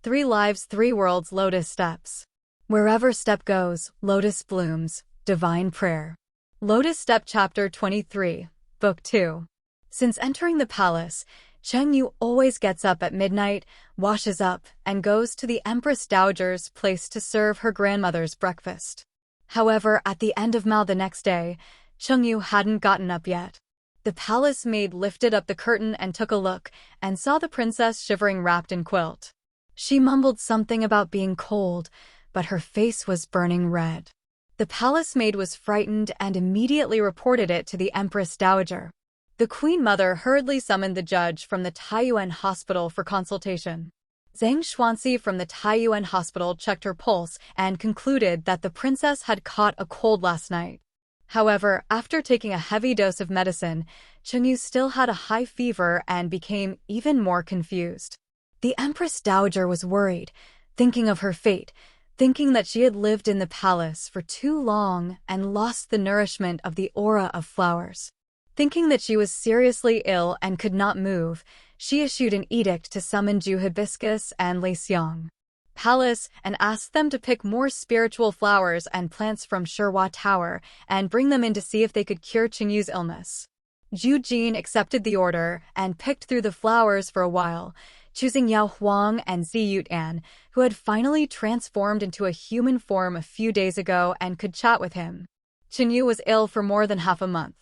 3 lives, 3 worlds, Lotus steps. Wherever step goes, Lotus blooms. Divine prayer. Lotus Step Chapter 23, Book 2. Since entering the palace, Cheng Yu always gets up at midnight, washes up, and goes to the Empress Dowager's place to serve her grandmother's breakfast. However, at the end of Mao the next day, Cheng Yu hadn't gotten up yet. The palace maid lifted up the curtain and took a look, and saw the princess shivering wrapped in quilt. She mumbled something about being cold, but her face was burning red. The palace maid was frightened and immediately reported it to the Empress Dowager. The Queen Mother hurriedly summoned the judge from the Taiyuan Hospital for consultation. Zhang Xuanxi from the Taiyuan Hospital checked her pulse and concluded that the princess had caught a cold last night. However, after taking a heavy dose of medicine, Cheng Yu still had a high fever and became even more confused. The Empress Dowager was worried, thinking of her fate, thinking that she had lived in the palace for too long and lost the nourishment of the aura of flowers. Thinking that she was seriously ill and could not move, she issued an edict to summon Ju Hibiscus and Lei Xiang Palace and asked them to pick more spiritual flowers and plants from Shihua Tower and bring them in to see if they could cure Cheng Yu's illness. Zhu Jin accepted the order and picked through the flowers for a while, choosing Yao Huang and Zi Yutan, who had finally transformed into a human form a few days ago and could chat with him. Cheng Yu was ill for more than half a month.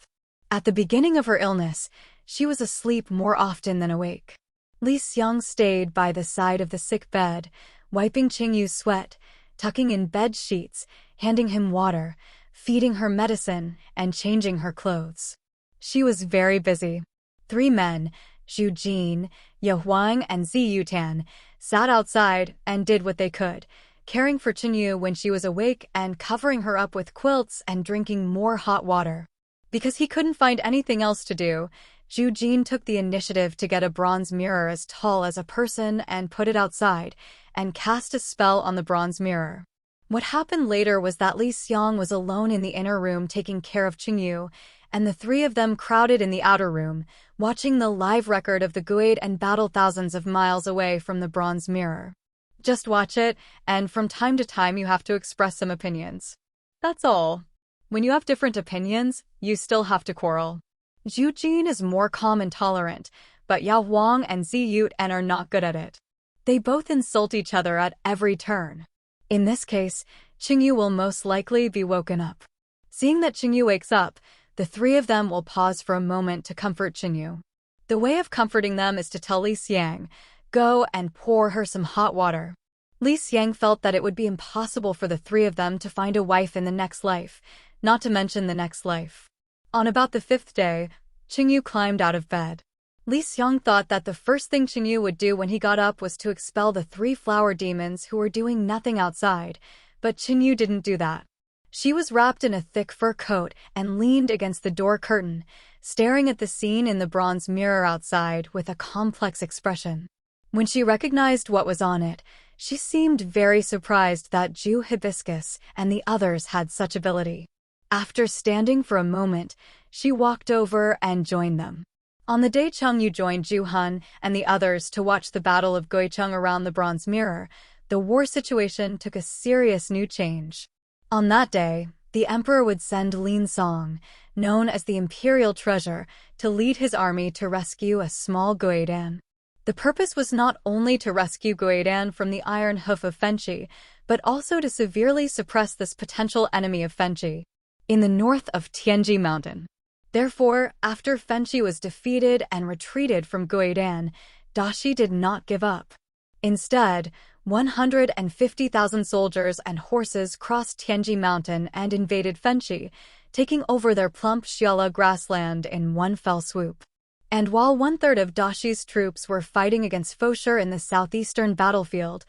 At the beginning of her illness, she was asleep more often than awake. Li Xiang stayed by the side of the sick bed, wiping Cheng Yu's sweat, tucking in bed sheets, handing him water, feeding her medicine, and changing her clothes. She was very busy. 3 men, Zhu Jin, Yao Huang, and Zi Yutan, sat outside and did what they could, caring for Cheng Yu when she was awake and covering her up with quilts and drinking more hot water. Because he couldn't find anything else to do, Zhu Jin took the initiative to get a bronze mirror as tall as a person and put it outside, and cast a spell on the bronze mirror. What happened later was that Li Xiang was alone in the inner room taking care of Cheng Yu, and the 3 of them crowded in the outer room, watching the live record of the Guade and battle thousands of miles away from the bronze mirror. Just watch it, and from time to time you have to express some opinions. That's all. When you have different opinions, you still have to quarrel. Zhu Jin is more calm and tolerant, but Yao Huang and Zi Yutan are not good at it. They both insult each other at every turn. In this case, Cheng Yu will most likely be woken up. Seeing that Cheng Yu wakes up, the 3 of them will pause for a moment to comfort Cheng Yu. The way of comforting them is to tell Li Xiang, "Go and pour her some hot water." Li Xiang felt that it would be impossible for the 3 of them to find a wife in the next life, not to mention the next life. On about the 5th day, Cheng Yu climbed out of bed. Li Xiang thought that the first thing Cheng Yu would do when he got up was to expel the 3 flower demons who were doing nothing outside, but Cheng Yu didn't do that. She was wrapped in a thick fur coat and leaned against the door curtain, staring at the scene in the bronze mirror outside with a complex expression. When she recognized what was on it, she seemed very surprised that Ju Hibiscus and the others had such ability. After standing for a moment, she walked over and joined them. On the day Cheng Yu joined Zhu Han and the others to watch the Battle of Guicheng around the bronze mirror, the war situation took a serious new change. On that day, the emperor would send Lin Song, known as the Imperial Treasure, to lead his army to rescue a small Guidan. The purpose was not only to rescue Guidan from the iron hoof of Fenqi, but also to severely suppress this potential enemy of Fenqi in the north of Tianji Mountain. Therefore, after Fenqi was defeated and retreated from Guidan, Dashi did not give up. Instead, 150,000 soldiers and horses crossed Tianji Mountain and invaded Fenqi, taking over their plump Xiala grassland in one fell swoop. And while 1/3 of Dashi's troops were fighting against Fosher in the southeastern battlefield,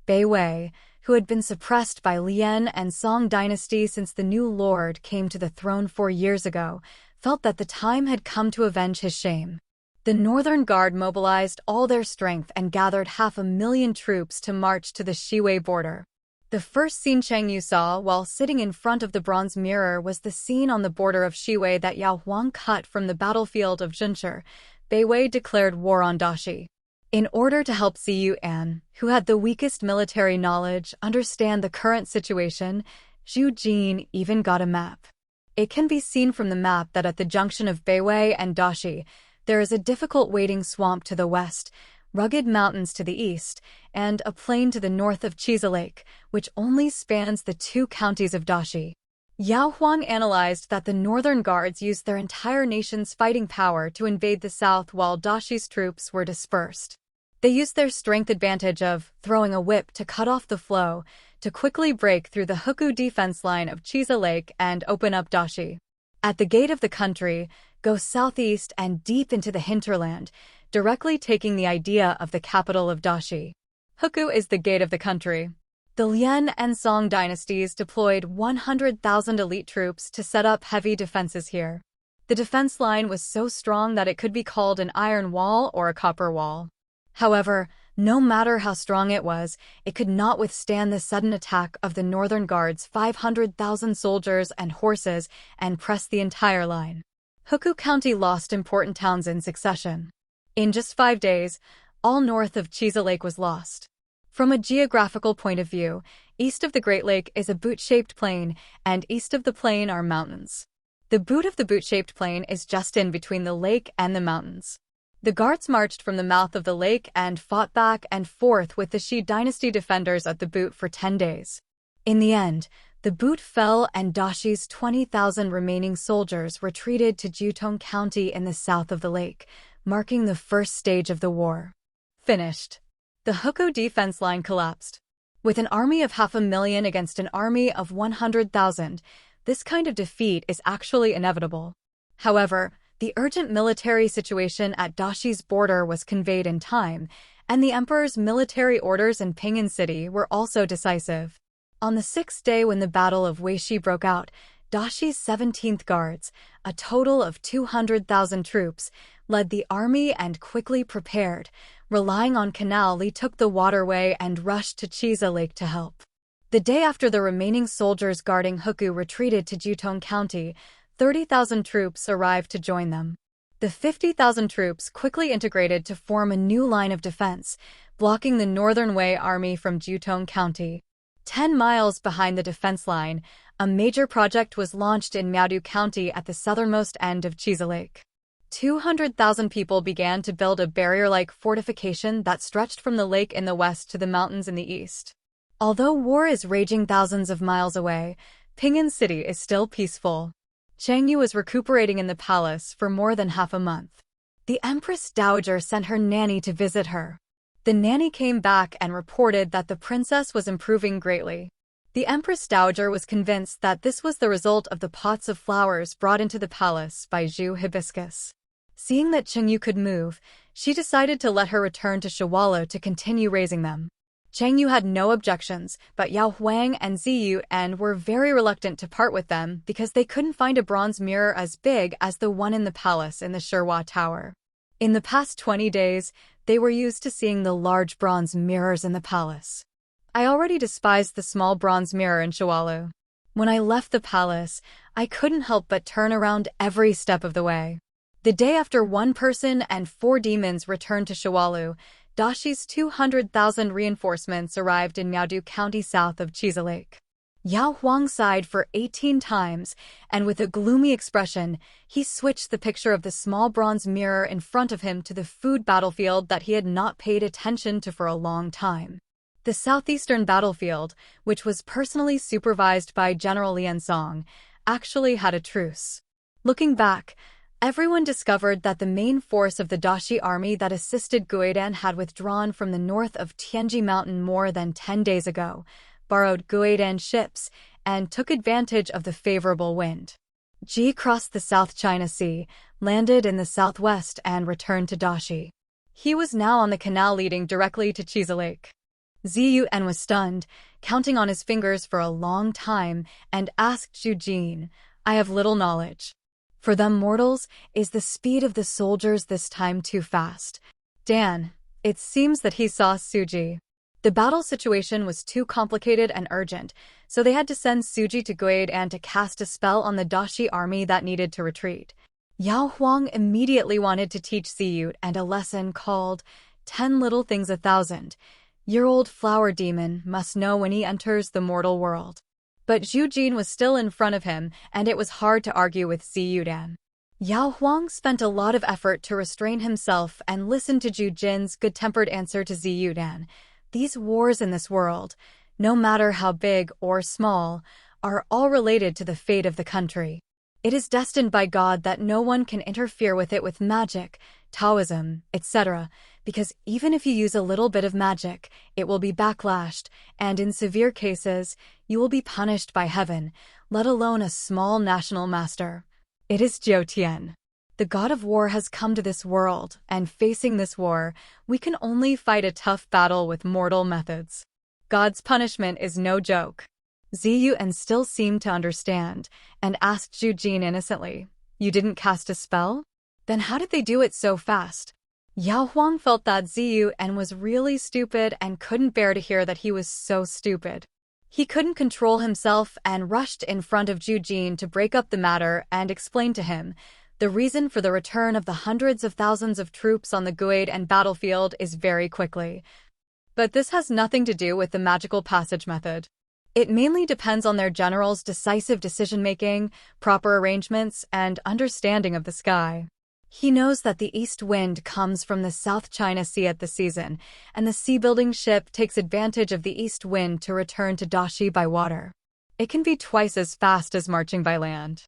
Bai Wei, who had been suppressed by Lian and Song dynasty since the new lord came to the throne 4 years ago, felt that the time had come to avenge his shame. The Northern Guard mobilized all their strength and gathered 500,000 troops to march to the Shiwei border. The first scene Cheng Yu saw while sitting in front of the bronze mirror was the scene on the border of Shiwei that Yao Huang cut from the battlefield of Zhengshi. Bai Wei declared war on Dashi. In order to help Ziyu An, who had the weakest military knowledge, understand the current situation, Zhu Jin even got a map. It can be seen from the map that at the junction of Beiwei and Dashi, there is a difficult wading swamp to the west, rugged mountains to the east, and a plain to the north of Chiza Lake, which only spans the 2 counties of Dashi. Yao Huang analyzed that the northern guards used their entire nation's fighting power to invade the south while Dashi's troops were dispersed. They used their strength advantage of throwing a whip to cut off the flow, to quickly break through the Hukou defense line of Chiza Lake and open up Dashi. At the gate of the country, go southeast and deep into the hinterland, directly taking the idea of the capital of Dashi. Hukou is the gate of the country. The Lian and Song dynasties deployed 100,000 elite troops to set up heavy defenses here. The defense line was so strong that it could be called an iron wall or a copper wall. However, no matter how strong it was, it could not withstand the sudden attack of the Northern Guard's 500,000 soldiers and horses and press the entire line. Hukou County lost important towns in succession. In just 5 days, all north of Chiza Lake was lost. From a geographical point of view, east of the Great Lake is a boot-shaped plain, and east of the plain are mountains. The boot of the boot-shaped plain is just in between the lake and the mountains. The guards marched from the mouth of the lake and fought back and forth with the Shi dynasty defenders at the boot for 10 days. In the end, the boot fell and Dashi's 20,000 remaining soldiers retreated to Jiutong County in the south of the lake, marking the first stage of the war. Finished. The Hukou defense line collapsed. With an army of 500,000 against an army of 100,000, this kind of defeat is actually inevitable. However, the urgent military situation at Dashi's border was conveyed in time, and the emperor's military orders in Pinyin City were also decisive. On the 6th day when the Battle of Weishi broke out, Dashi's 17th Guards, a total of 200,000 troops, led the army and quickly prepared, relying on Canal Li took the waterway and rushed to Chiza Lake to help. The day after the remaining soldiers guarding Hukou retreated to Jiutong County, 30,000 troops arrived to join them. The 50,000 troops quickly integrated to form a new line of defense, blocking the Northern Wei army from Jiutong County. 10 miles behind the defense line, a major project was launched in Miaodu County at the southernmost end of Chiza Lake. 200,000 people began to build a barrier-like fortification that stretched from the lake in the west to the mountains in the east. Although war is raging thousands of miles away, Pinyin City is still peaceful. Chang Yu was recuperating in the palace for more than half a month. The Empress Dowager sent her nanny to visit her. The nanny came back and reported that the princess was improving greatly. The Empress Dowager was convinced that this was the result of the pots of flowers brought into the palace by Zhu Hibiscus. Seeing that Chang Yu could move, she decided to let her return to Shawalo to continue raising them. Chang Yu had no objections, but Yao Huang and Ziyu An were very reluctant to part with them because they couldn't find a bronze mirror as big as the one in the palace in the Shihua Tower. In the past 20 days, they were used to seeing the large bronze mirrors in the palace. I already despised the small bronze mirror in Shawalo. When I left the palace, I couldn't help but turn around every step of the way. The day after 1 person and 4 demons returned to Shawalo, Dashi's 200,000 reinforcements arrived in Miaodu County south of Chiza Lake. Yao Huang sighed for 18 times, and with a gloomy expression, he switched the picture of the small bronze mirror in front of him to the food battlefield that he had not paid attention to for a long time. The southeastern battlefield, which was personally supervised by General Lian Song, actually had a truce. Looking back, everyone discovered that the main force of the Dashi army that assisted Guidan had withdrawn from the north of Tianji Mountain more than 10 days ago, borrowed Guidan ships, and took advantage of the favorable wind. Ji crossed the South China Sea, landed in the southwest and returned to Dashi. He was now on the canal leading directly to Chiza Lake. Ziyu An was stunned, counting on his fingers for a long time, and asked Zhu Jin, "I have little knowledge. For them mortals, is the speed of the soldiers this time too fast?" Dan, it seems that he saw Suji. The battle situation was too complicated and urgent, so they had to send Suji to Guidan to cast a spell on the Dashi army that needed to retreat. Yao Huang immediately wanted to teach Ziyu and a lesson called 10 little things 1,000-year-old flower demon must know when he enters the mortal world. But Zhu Jin was still in front of him, and it was hard to argue with Ziyuan. Yao Huang spent a lot of effort to restrain himself and listen to Zhu Jin's good-tempered answer to Ziyuan. These wars in this world, no matter how big or small, are all related to the fate of the country. It is destined by God that no one can interfere with it with magic, Taoism, etc., because even if you use a little bit of magic, it will be backlashed, and in severe cases, you will be punished by heaven, let alone a small national master. It is Jiu Tian. The god of war has come to this world, and facing this war, we can only fight a tough battle with mortal methods. God's punishment is no joke. Ziyuan still seemed to understand, and asked Zhu Jin innocently, "You didn't cast a spell? Then how did they do it so fast?" Yao Huang felt that Ziyuan was really stupid and couldn't bear to hear that he was so stupid. He couldn't control himself and rushed in front of Zhu Jin to break up the matter and explain to him, the reason for the return of the hundreds of thousands of troops on the Guade and battlefield is very quickly. But this has nothing to do with the magical passage method. It mainly depends on their general's decisive decision-making, proper arrangements, and understanding of the sky. He knows that the east wind comes from the South China Sea at the season, and the sea-building ship takes advantage of the east wind to return to Dashi by water. It can be twice as fast as marching by land.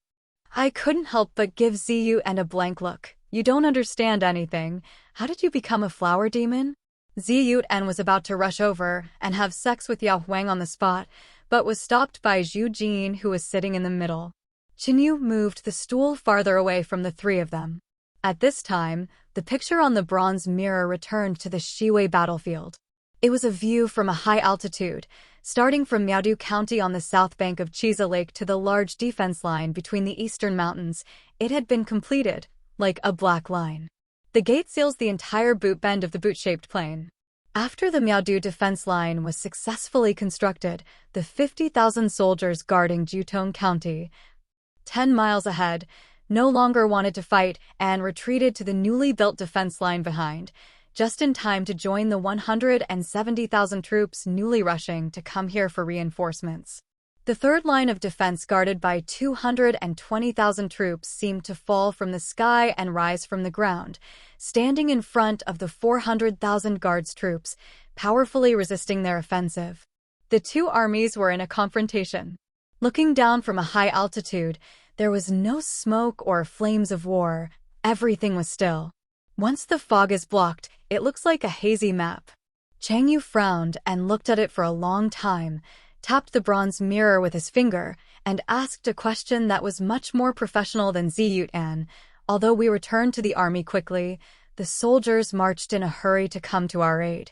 I couldn't help but give Ziyuan a blank look. You don't understand anything. How did you become a flower demon? Ziyuan was about to rush over and have sex with Yao Huang on the spot, but was stopped by Zhu Jin, who was sitting in the middle. Qinyu moved the stool farther away from the three of them. At this time, the picture on the bronze mirror returned to the Shiwei battlefield. It was a view from a high altitude, starting from Miaodu County on the south bank of Chiza Lake to the large defense line between the eastern mountains. It had been completed, like a black line. The gate seals the entire boot bend of the boot-shaped plain. After the Miaodu defense line was successfully constructed, the 50,000 soldiers guarding Jiutong County, 10 miles ahead, no longer wanted to fight and retreated to the newly built defense line behind, just in time to join the 170,000 troops newly rushing to come here for reinforcements. The third line of defense, guarded by 220,000 troops, seemed to fall from the sky and rise from the ground, standing in front of the 400,000 guards troops, powerfully resisting their offensive. The two armies were in a confrontation. Looking down from a high altitude, there was no smoke or flames of war. Everything was still. Once the fog is blocked, it looks like a hazy map. Chang Yu frowned and looked at it for a long time, tapped the bronze mirror with his finger, and asked a question that was much more professional than Ziyuan. Although we returned to the army quickly, the soldiers marched in a hurry to come to our aid.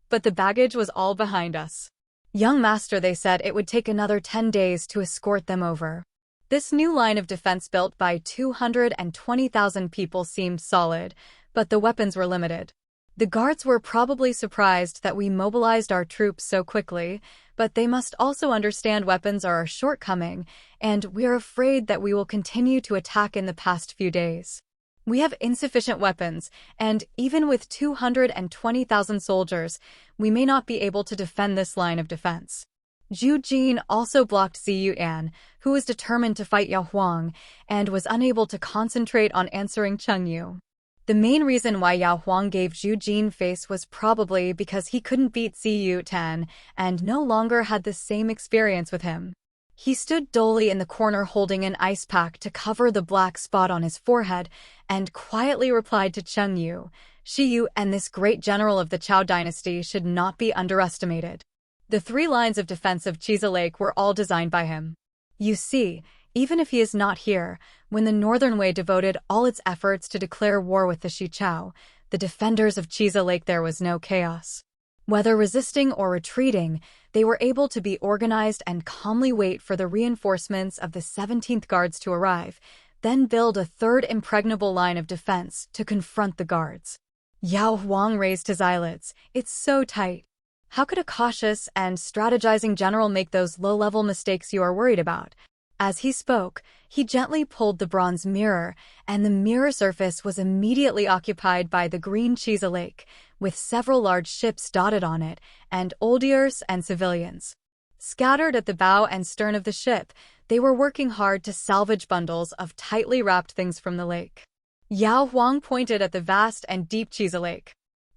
But the baggage was all behind us. Young master, they said it would take another 10 days to escort them over. This new line of defense built by 220,000 people seemed solid, but the weapons were limited. The guards were probably surprised that we mobilized our troops so quickly, but they must also understand weapons are a shortcoming, and we are afraid that we will continue to attack in the past few days. We have insufficient weapons, and even with 220,000 soldiers, we may not be able to defend this line of defense. Zhu Jin also blocked Ziyuan, who was determined to fight Yao Huang, and was unable to concentrate on answering Cheng Yu. The main reason why Yao Huang gave Zhu Jin face was probably because he couldn't beat Ziyuan and no longer had the same experience with him. He stood dully in the corner holding an ice pack to cover the black spot on his forehead and quietly replied to Cheng Yu, "Shi Yu and this great general of the Chao dynasty should not be underestimated." The three lines of defense of Chiza Lake were all designed by him. You see, even if he is not here, when the Northern Wei devoted all its efforts to declare war with the Xichao, the defenders of Chiza Lake, there was no chaos. Whether resisting or retreating, they were able to be organized and calmly wait for the reinforcements of the 17th Guards to arrive, then build a third impregnable line of defense to confront the guards. Yao Huang raised his eyelids. It's so tight. How could a cautious and strategizing general make those low-level mistakes you are worried about? As he spoke, he gently pulled the bronze mirror, and the mirror surface was immediately occupied by the green cheese lake, with several large ships dotted on it, and oldiers and civilians. Scattered at the bow and stern of the ship, they were working hard to salvage bundles of tightly wrapped things from the lake. Yao Huang pointed at the vast and deep cheese lake.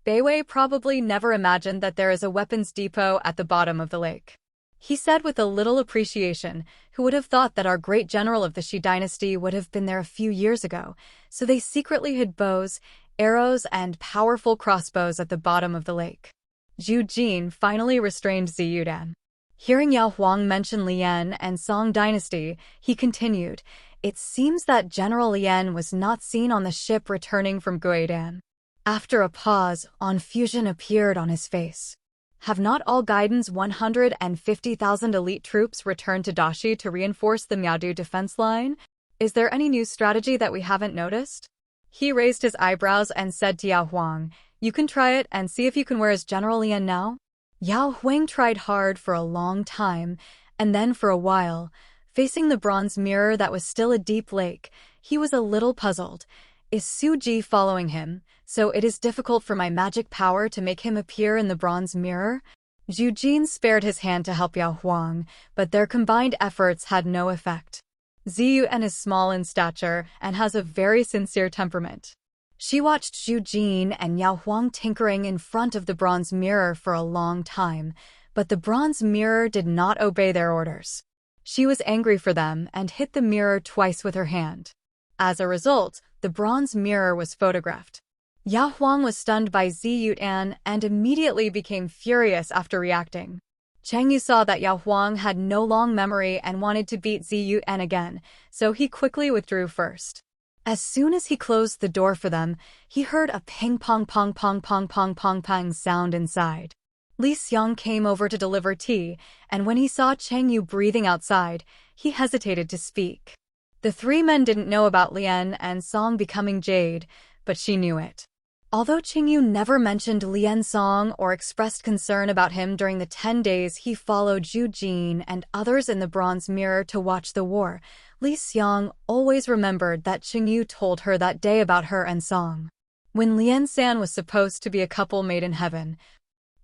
Beiwei probably never imagined that there is a weapons depot at the bottom of the lake. He said with a little appreciation, who would have thought that our great general of the Shi dynasty would have been there a few years ago, so they secretly hid bows, arrows, and powerful crossbows at the bottom of the lake. Zhu Jin finally restrained Ziyudan. Hearing Yao Huang mention Lian and Song dynasty, he continued, "It seems that General Lian was not seen on the ship returning from Guidan." After a pause, confusion appeared on his face. Have not all Guidon's 150,000 elite troops returned to Dashi to reinforce the Miaodu defense line? Is there any new strategy that we haven't noticed? He raised his eyebrows and said to Yao Huang, "You can try it and see if you can wear as General Lian now." Yao Huang tried hard for a long time, and then for a while, facing the bronze mirror that was still a deep lake, he was a little puzzled. Is Suji following him, so it is difficult for my magic power to make him appear in the bronze mirror? Zhu Jin spared his hand to help Yao Huang, but their combined efforts had no effect. Ziyuan is small in stature and has a very sincere temperament. She watched Zhu Jin and Yao Huang tinkering in front of the bronze mirror for a long time, but the bronze mirror did not obey their orders. She was angry for them and hit the mirror twice with her hand. As a result, the bronze mirror was photographed. Yao Huang was stunned by Ziyuan and immediately became furious after reacting. Cheng Yu saw that Yao Huang had no long memory and wanted to beat Ziyuan again, so he quickly withdrew first. As soon as he closed the door for them, he heard a ping-pong-pong-pong-pong-pong-pong-pong sound inside. Li Xiang came over to deliver tea, and when he saw Cheng Yu breathing outside, he hesitated to speak. The three men didn't know about Lian and Song becoming Jade, but she knew it. Although Qingyu never mentioned Lian Song or expressed concern about him during the 10 days he followed Zhu Jin and others in the Bronze Mirror to watch the war, Li Xiang always remembered that Qingyu told her that day about her and Song. When Lian San was supposed to be a couple made in heaven,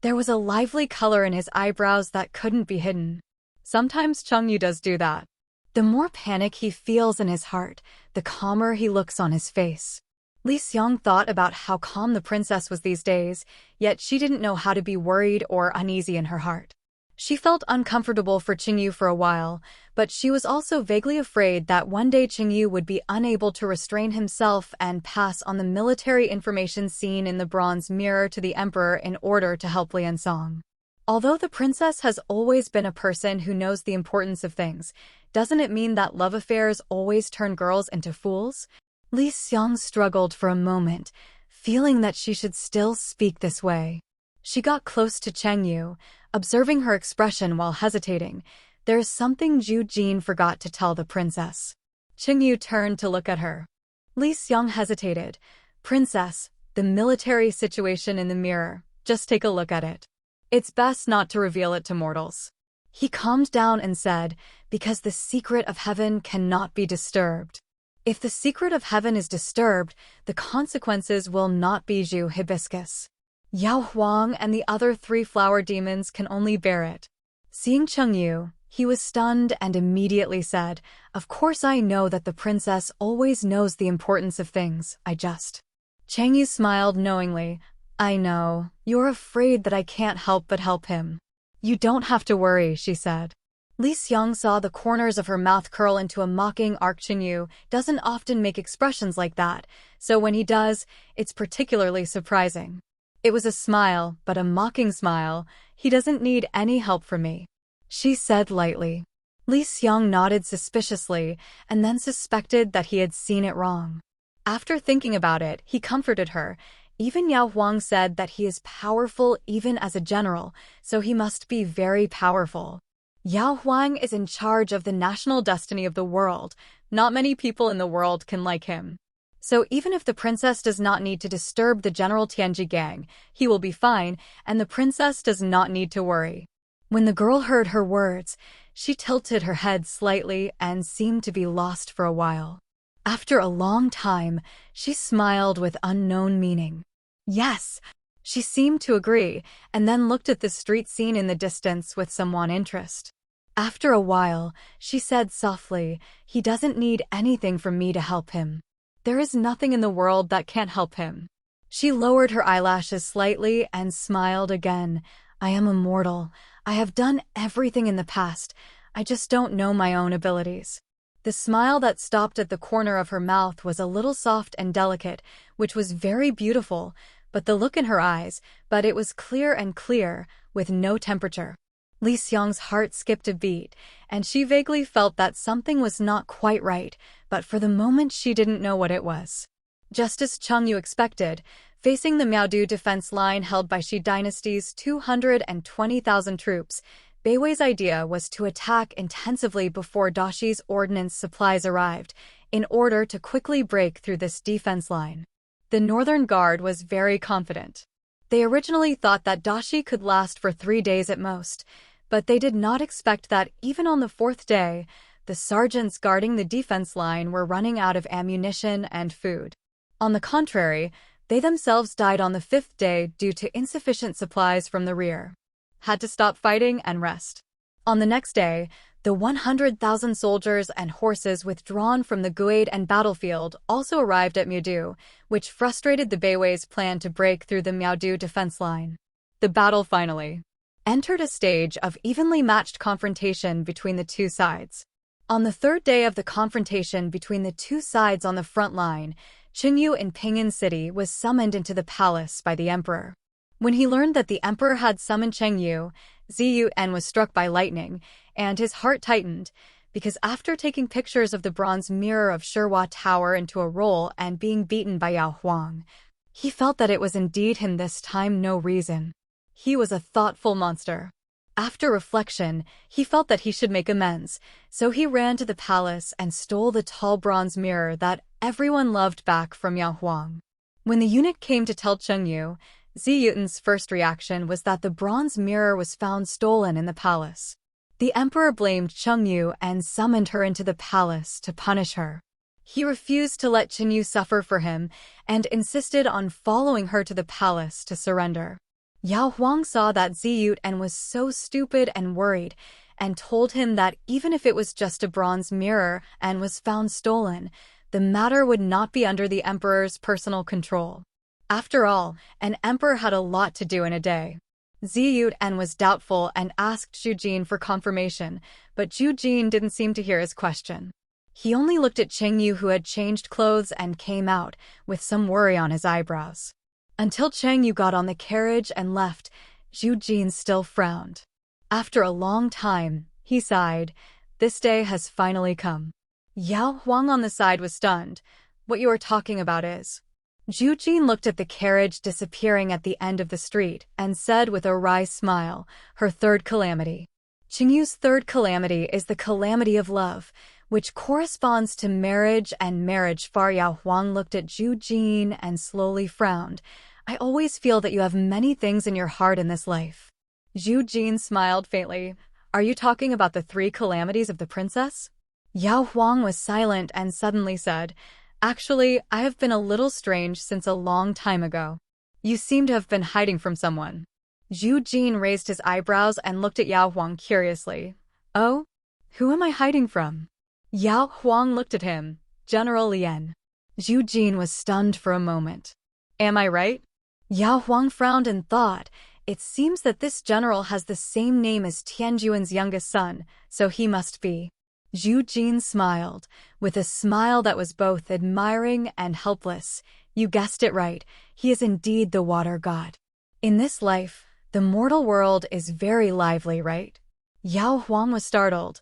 there was a lively color in his eyebrows that couldn't be hidden. Sometimes Qingyu does do that. The more panic he feels in his heart, the calmer he looks on his face. Li Xiang thought about how calm the princess was these days, yet she didn't know how to be worried or uneasy in her heart. She felt uncomfortable for Qingyu for a while, but she was also vaguely afraid that one day Qingyu would be unable to restrain himself and pass on the military information seen in the Bronze Mirror to the Emperor in order to help Lian Song. Although the princess has always been a person who knows the importance of things, doesn't it mean that love affairs always turn girls into fools? Li Xiang struggled for a moment, feeling that she should still speak this way. She got close to Qingyu, observing her expression while hesitating. There is something Zhu Jin forgot to tell the princess. Qingyu turned to look at her. Li Xiang hesitated. Princess, the military situation in the mirror, just take a look at it. It's best not to reveal it to mortals. He calmed down and said, because the secret of heaven cannot be disturbed. If the secret of heaven is disturbed, the consequences will not be Zhu hibiscus. Yao Huang and the other 3 flower demons can only bear it. Seeing Qingyu, he was stunned and immediately said, of course I know that the princess always knows the importance of things, I just. Qingyu smiled knowingly. I know, you're afraid that I can't help but help him. You don't have to worry, she said. Li Xiang saw the corners of her mouth curl into a mocking arc. Qingyu doesn't often make expressions like that, so when he does, it's particularly surprising. It was a smile, but a mocking smile. He doesn't need any help from me, she said lightly. Li Xiang nodded suspiciously and then suspected that he had seen it wrong. After thinking about it, he comforted her. Even Yao Huang said that he is powerful even as a general, so he must be very powerful. Yao Huang is in charge of the national destiny of the world. Not many people in the world can like him. So even if the princess does not need to disturb the general Tianji gang, he will be fine, and the princess does not need to worry. When the girl heard her words, she tilted her head slightly and seemed to be lost for a while. After a long time, she smiled with unknown meaning. Yes, she seemed to agree, and then looked at the street scene in the distance with somewhat interest. After a while, she said softly, "He doesn't need anything from me to help him. There is nothing in the world that can't help him." She lowered her eyelashes slightly and smiled again. "I am immortal. I have done everything in the past. I just don't know my own abilities." The smile that stopped at the corner of her mouth was a little soft and delicate, which was very beautiful, but the look in her eyes, but it was clear and clear, with no temperature. Li Xiang's heart skipped a beat, and she vaguely felt that something was not quite right, but for the moment she didn't know what it was. Just as Chengyu expected, facing the Miaodu defense line held by Shi Dynasty's 220,000 troops, Beiwei's idea was to attack intensively before Daxi's ordnance supplies arrived, in order to quickly break through this defense line. The Northern Guard was very confident. They originally thought that Daxi could last for 3 days at most, but they did not expect that even on the 4th day, the sergeants guarding the defense line were running out of ammunition and food. On the contrary, they themselves died on the 5th day due to insufficient supplies from the rear. Had to stop fighting and rest. On the next day, the 100,000 soldiers and horses withdrawn from the Guade and battlefield also arrived at Miaodu, which frustrated the Beiwei's plan to break through the Miaodu defense line. The battle finally entered a stage of evenly matched confrontation between the two sides. On the 3rd day of the confrontation between the two sides on the front line, Qingyu in Pinyin City was summoned into the palace by the emperor. When he learned that the emperor had summoned Chengyu, Ziyuan was struck by lightning, and his heart tightened, because after taking pictures of the bronze mirror of Shihua Tower into a roll and being beaten by Yao Huang, he felt that it was indeed him this time. No reason. He was a thoughtful monster. After reflection, he felt that he should make amends, so he ran to the palace and stole the tall bronze mirror that everyone loved back from Yao Huang. When the eunuch came to tell Chengyu, Ziyuan's first reaction was that the bronze mirror was found stolen in the palace. The emperor blamed Chengyu and summoned her into the palace to punish her. He refused to let Chengyu suffer for him and insisted on following her to the palace to surrender. Yao Huang saw that Ziyuan was so stupid and worried, and told him that even if it was just a bronze mirror and was found stolen, the matter would not be under the emperor's personal control. After all, an emperor had a lot to do in a day. Ziyuan was doubtful and asked Zhu Jin for confirmation, but Zhu Jin didn't seem to hear his question. He only looked at Chengyu, who had changed clothes and came out, with some worry on his eyebrows. Until Chengyu got on the carriage and left, Zhu Jin still frowned. After a long time, he sighed. This day has finally come. Yao Huang on the side was stunned. What you are talking about is... Zhu Jin looked at the carriage disappearing at the end of the street and said with a wry smile, her third calamity. Chengyu's third calamity is the calamity of love, which corresponds to marriage and marriage. Yao Huang looked at Zhu Jin and slowly frowned. I always feel that you have many things in your heart in this life. Zhu Jin smiled faintly. Are you talking about the 3 calamities of the princess? Yao Huang was silent and suddenly said, Actually, I have been a little strange since a long time ago. You seem to have been hiding from someone. Zhu Jin raised his eyebrows and looked at Yao Huang curiously. Oh? Who am I hiding from? Yao Huang looked at him. General Lian. Zhu Jin was stunned for a moment. Am I right? Yao Huang frowned and thought, it seems that this general has the same name as Tianjuan's youngest son, so he must be. Zhu Jin smiled, with a smile that was both admiring and helpless. You guessed it right, he is indeed the water god. In this life, the mortal world is very lively, right? Yao Huang was startled.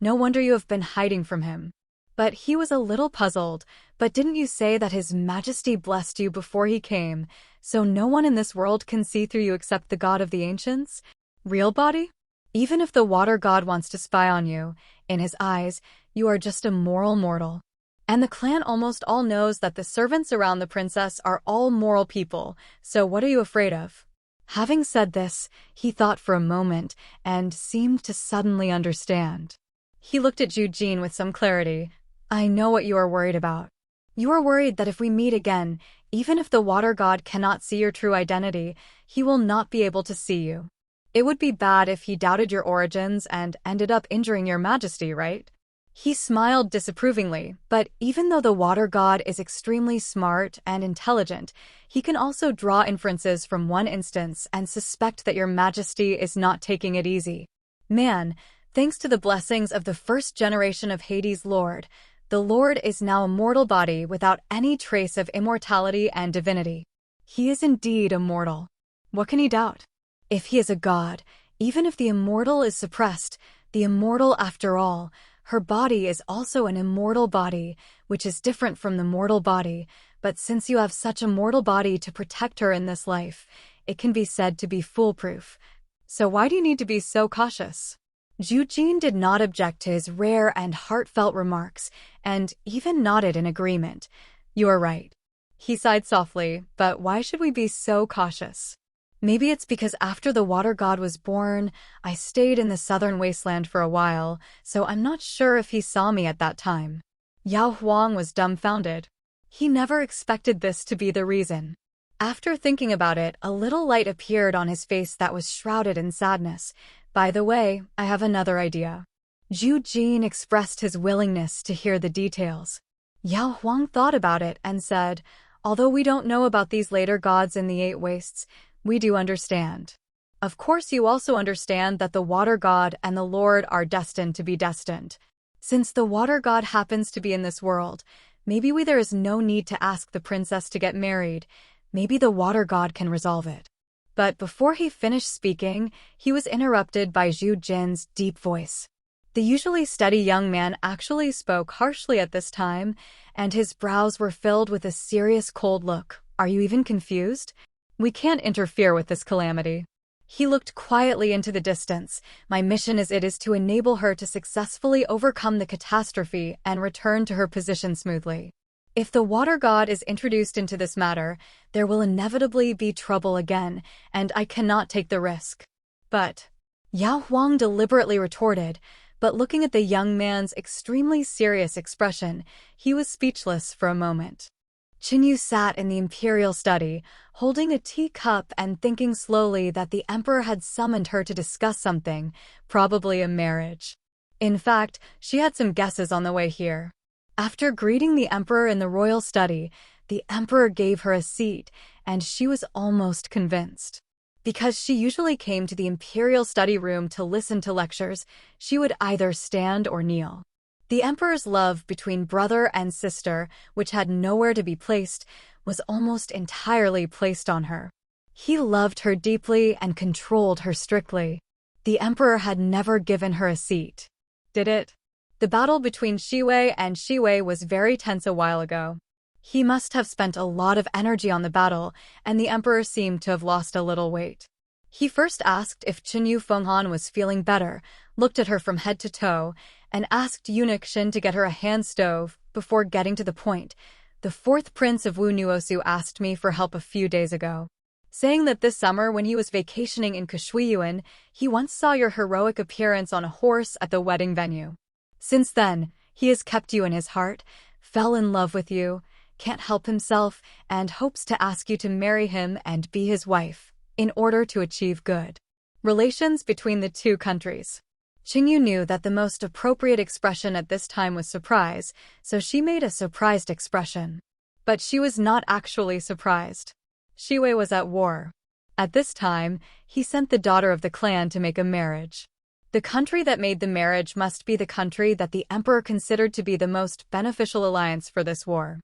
No wonder you have been hiding from him. But he was a little puzzled. But didn't you say that His Majesty blessed you before he came, so no one in this world can see through you except the god of the ancients? Real body? Even if the water god wants to spy on you, in his eyes, you are just a moral mortal. And the clan almost all knows that the servants around the princess are all moral people, so what are you afraid of? Having said this, he thought for a moment and seemed to suddenly understand. He looked at Zhu Jin with some clarity. I know what you are worried about. You are worried that if we meet again, even if the water god cannot see your true identity, he will not be able to see you. It would be bad if he doubted your origins and ended up injuring your majesty, right? He smiled disapprovingly, but even though the water god is extremely smart and intelligent, he can also draw inferences from one instance and suspect that your majesty is not taking it easy. Man, thanks to the blessings of the first generation of Hades' Lord, the Lord is now a mortal body without any trace of immortality and divinity. He is indeed immortal. What can he doubt? If he is a god, even if the immortal is suppressed, the immortal after all, her body is also an immortal body, which is different from the mortal body, but since you have such a mortal body to protect her in this life, it can be said to be foolproof. So why do you need to be so cautious? Zhu Jin did not object to his rare and heartfelt remarks, and even nodded in agreement. You are right. He sighed softly, but why should we be so cautious? Maybe it's because after the water god was born, I stayed in the southern wasteland for a while, so I'm not sure if he saw me at that time. Yao Huang was dumbfounded. He never expected this to be the reason. After thinking about it, a little light appeared on his face that was shrouded in sadness. By the way, I have another idea. Zhu Jin expressed his willingness to hear the details. Yao Huang thought about it and said, although we don't know about these later gods in the Eight Wastes, we do understand. Of course you also understand that the water god and the Lord are destined to be destined. Since the water god happens to be in this world, maybe there is no need to ask the princess to get married. Maybe the water god can resolve it. But before he finished speaking, he was interrupted by Zhu Jin's deep voice. The usually steady young man actually spoke harshly at this time, and his brows were filled with a serious cold look. Are you even confused? We can't interfere with this calamity. He looked quietly into the distance. My mission is to enable her to successfully overcome the catastrophe and return to her position smoothly. If the water god is introduced into this matter, there will inevitably be trouble again, and I cannot take the risk. But, Yao Huang deliberately retorted, but looking at the young man's extremely serious expression, he was speechless for a moment. Qinyu sat in the imperial study, holding a teacup and thinking slowly that the emperor had summoned her to discuss something, probably a marriage. In fact, she had some guesses on the way here. After greeting the emperor in the royal study, the emperor gave her a seat, and she was almost convinced. Because she usually came to the imperial study room to listen to lectures, she would either stand or kneel. The emperor's love between brother and sister, which had nowhere to be placed, was almost entirely placed on her. He loved her deeply and controlled her strictly. The emperor had never given her a seat. Did it? The battle between Shiwei and Shiwei was very tense a while ago. He must have spent a lot of energy on the battle, and the emperor seemed to have lost a little weight. He first asked if Qinyu Fenghan was feeling better, looked at her from head to toe, and asked eunuch Shin to get her a hand stove, before getting to the point. The fourth prince of Wu Nuosu asked me for help a few days ago, saying that this summer when he was vacationing in Kushuiyuan, he once saw your heroic appearance on a horse at the wedding venue. Since then, he has kept you in his heart, fell in love with you, can't help himself, and hopes to ask you to marry him and be his wife, in order to achieve good relations between the two countries. Qingyu knew that the most appropriate expression at this time was surprise, so she made a surprised expression. But she was not actually surprised. Shiwei was at war. At this time, he sent the daughter of the clan to make a marriage. The country that made the marriage must be the country that the emperor considered to be the most beneficial alliance for this war.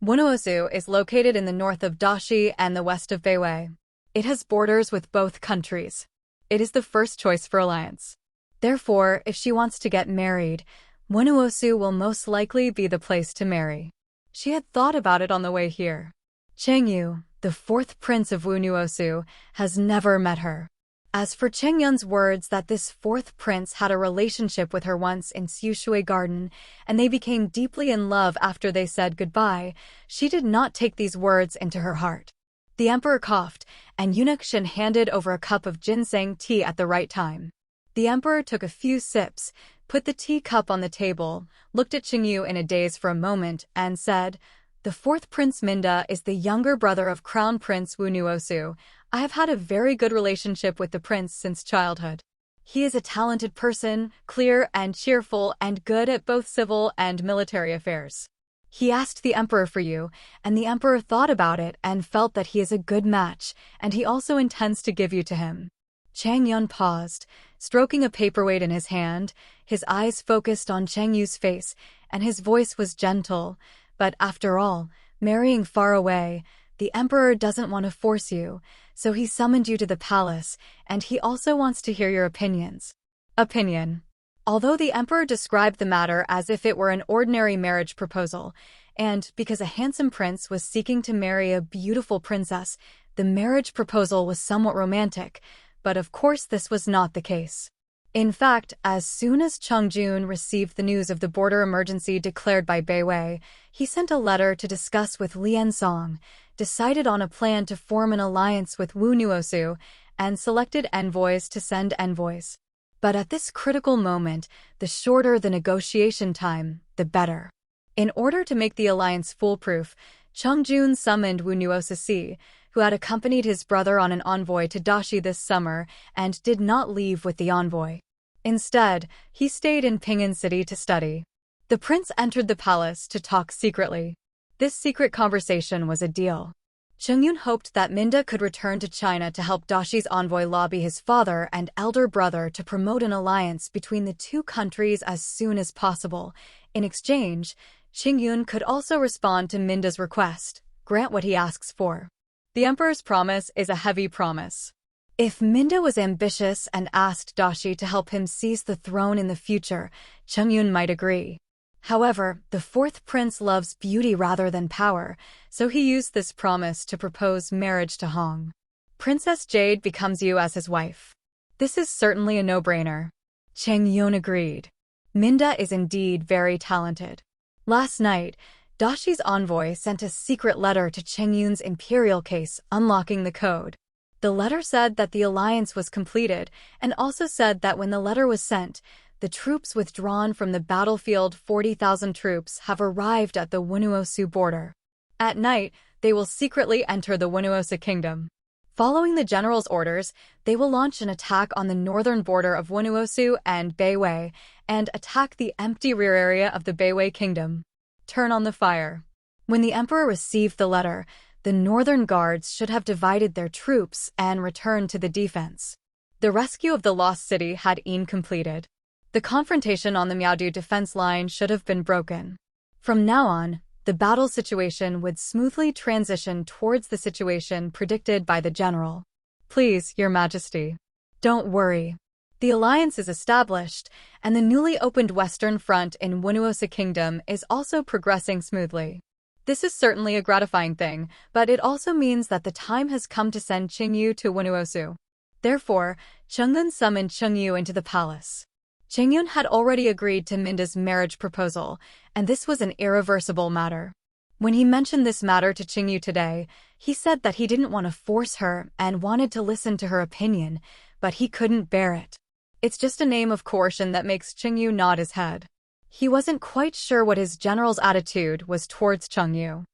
Wunuosu is located in the north of Dashi and the west of Beiwei. It has borders with both countries. It is the first choice for alliance. Therefore, if she wants to get married, Wunuosu will most likely be the place to marry. She had thought about it on the way here. Chengyu, the fourth prince of Wunuosu, has never met her. As for Chengyun's words that this fourth prince had a relationship with her once in Xiushui Garden, and they became deeply in love after they said goodbye, she did not take these words into her heart. The emperor coughed, and eunuch Shen handed over a cup of ginseng tea at the right time. The emperor took a few sips, put the teacup on the table, looked at Qingyu in a daze for a moment, and said, "The fourth Prince Minda is the younger brother of Crown Prince Wu Nuosu. I have had a very good relationship with the prince since childhood. He is a talented person, clear and cheerful, and good at both civil and military affairs. He asked the emperor for you, and the emperor thought about it and felt that he is a good match, and he also intends to give you to him." Chang Yun paused, stroking a paperweight in his hand, his eyes focused on Cheng Yu's face, and his voice was gentle. "But after all, marrying far away, the emperor doesn't want to force you, so he summoned you to the palace, and he also wants to hear your opinions." Opinion. Although the emperor described the matter as if it were an ordinary marriage proposal, and because a handsome prince was seeking to marry a beautiful princess, the marriage proposal was somewhat romantic, but of course this was not the case. In fact, as soon as Cheng Jun received the news of the border emergency declared by Beiwei, he sent a letter to discuss with Lian Song, decided on a plan to form an alliance with Wu Nuosu, and selected envoys to send envoys. But at this critical moment, the shorter the negotiation time, the better. In order to make the alliance foolproof, Cheng Jun summoned Wu Nuosu, who had accompanied his brother on an envoy to Dashi this summer and did not leave with the envoy. Instead, he stayed in Pingan City to study. The prince entered the palace to talk secretly. This secret conversation was a deal. Cheng Yun hoped that Minda could return to China to help Dashi's envoy lobby his father and elder brother to promote an alliance between the two countries as soon as possible. In exchange, Cheng Yun could also respond to Minda's request, grant what he asks for. The emperor's promise is a heavy promise. If Minda was ambitious and asked Dashi to help him seize the throne in the future, Cheng Yun might agree. However, the fourth prince loves beauty rather than power, so he used this promise to propose marriage to Hong. Princess Jade becomes you as his wife. This is certainly a no-brainer. Cheng Yun agreed. Minda is indeed very talented. Last night, Dashi's envoy sent a secret letter to Cheng Yun's imperial case, unlocking the code. The letter said that the alliance was completed, and also said that when the letter was sent, the troops withdrawn from the battlefield 40,000 troops have arrived at the Wunuosu border. At night, they will secretly enter the Wunuosu kingdom. Following the general's orders, they will launch an attack on the northern border of Wunuosu and Beiwei, and attack the empty rear area of the Beiwei kingdom. Turn on the fire. When the emperor received the letter, the northern guards should have divided their troops and returned to the defense. The rescue of the lost city had been completed. The confrontation on the Miaodu defense line should have been broken. From now on, the battle situation would smoothly transition towards the situation predicted by the general. Please, Your Majesty. Don't worry. The alliance is established, and the newly opened Western Front in Wunuosu Kingdom is also progressing smoothly. This is certainly a gratifying thing, but it also means that the time has come to send Qingyu to Wunuosu. Therefore, Cheng Yun summoned Qingyu into the palace. Cheng Yun had already agreed to Minda's marriage proposal, and this was an irreversible matter. When he mentioned this matter to Qingyu today, he said that he didn't want to force her and wanted to listen to her opinion, but he couldn't bear it. It's just a name of coercion that makes Qingyu nod his head. He wasn't quite sure what his general's attitude was towards Qingyu.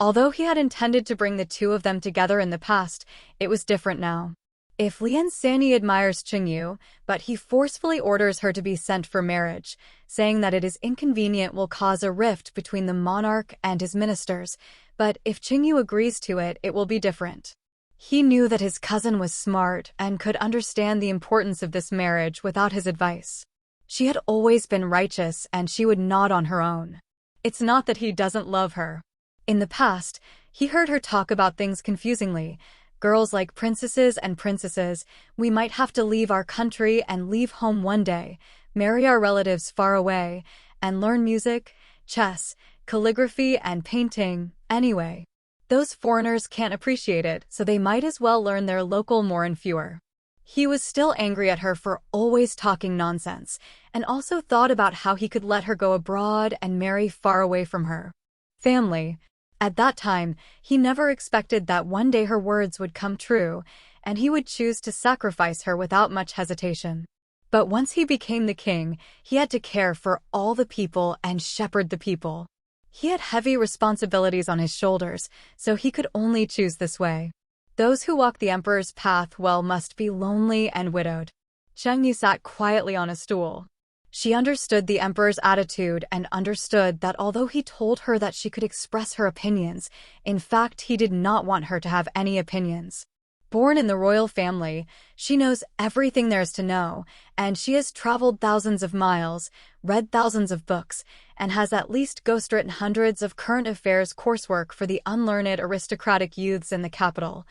Although he had intended to bring the two of them together in the past, it was different now. If Lian Sanyi admires Qingyu, but he forcefully orders her to be sent for marriage, saying that it is inconvenient will cause a rift between the monarch and his ministers, but if Qingyu agrees to it, it will be different. He knew that his cousin was smart and could understand the importance of this marriage without his advice. She had always been righteous and she would nod on her own. It's not that he doesn't love her. In the past, he heard her talk about things confusingly. Girls like princesses and princesses, we might have to leave our country and leave home one day, marry our relatives far away, and learn music, chess, calligraphy, and painting, anyway. Those foreigners can't appreciate it, so they might as well learn their local more and fewer. He was still angry at her for always talking nonsense, and also thought about how he could let her go abroad and marry far away from her family. At that time, he never expected that one day her words would come true, and he would choose to sacrifice her without much hesitation. But once he became the king, he had to care for all the people and shepherd the people. He had heavy responsibilities on his shoulders, so he could only choose this way. Those who walk the emperor's path well must be lonely and widowed. Cheng Yu sat quietly on a stool. She understood the emperor's attitude and understood that although he told her that she could express her opinions, in fact he did not want her to have any opinions. Born in the royal family, she knows everything there is to know, and she has traveled thousands of miles, read thousands of books, and has at least ghostwritten hundreds of current affairs coursework for the unlearned aristocratic youths in the capital.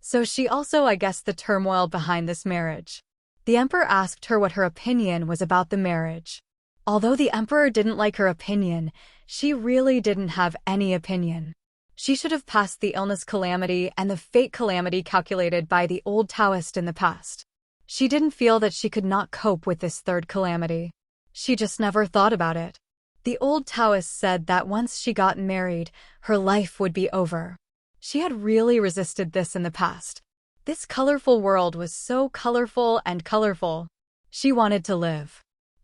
So she also guessed the turmoil behind this marriage. The emperor asked her what her opinion was about the marriage. Although the emperor didn't like her opinion, she really didn't have any opinion. She should have passed the illness calamity and the fate calamity calculated by the old Taoist in the past. She didn't feel that she could not cope with this third calamity. She just never thought about it. The old Taoist said that once she got married, her life would be over. She had really resisted this in the past. This colorful world was so colorful and colorful. She wanted to live.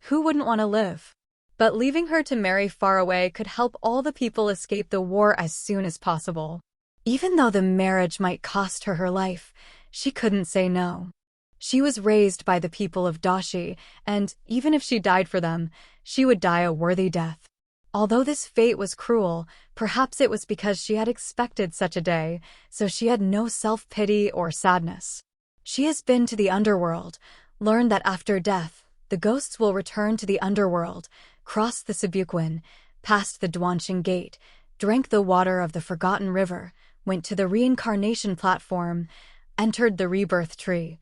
Who wouldn't want to live? But leaving her to marry far away could help all the people escape the war as soon as possible. Even though the marriage might cost her her life, she couldn't say no. She was raised by the people of Dashi, and even if she died for them, she would die a worthy death. Although this fate was cruel, perhaps it was because she had expected such a day, so she had no self-pity or sadness. She has been to the underworld, learned that after death, the ghosts will return to the underworld, cross the Sibuquan, passed the Duanqing Gate, drank the water of the Forgotten River, went to the reincarnation platform, entered the rebirth tree,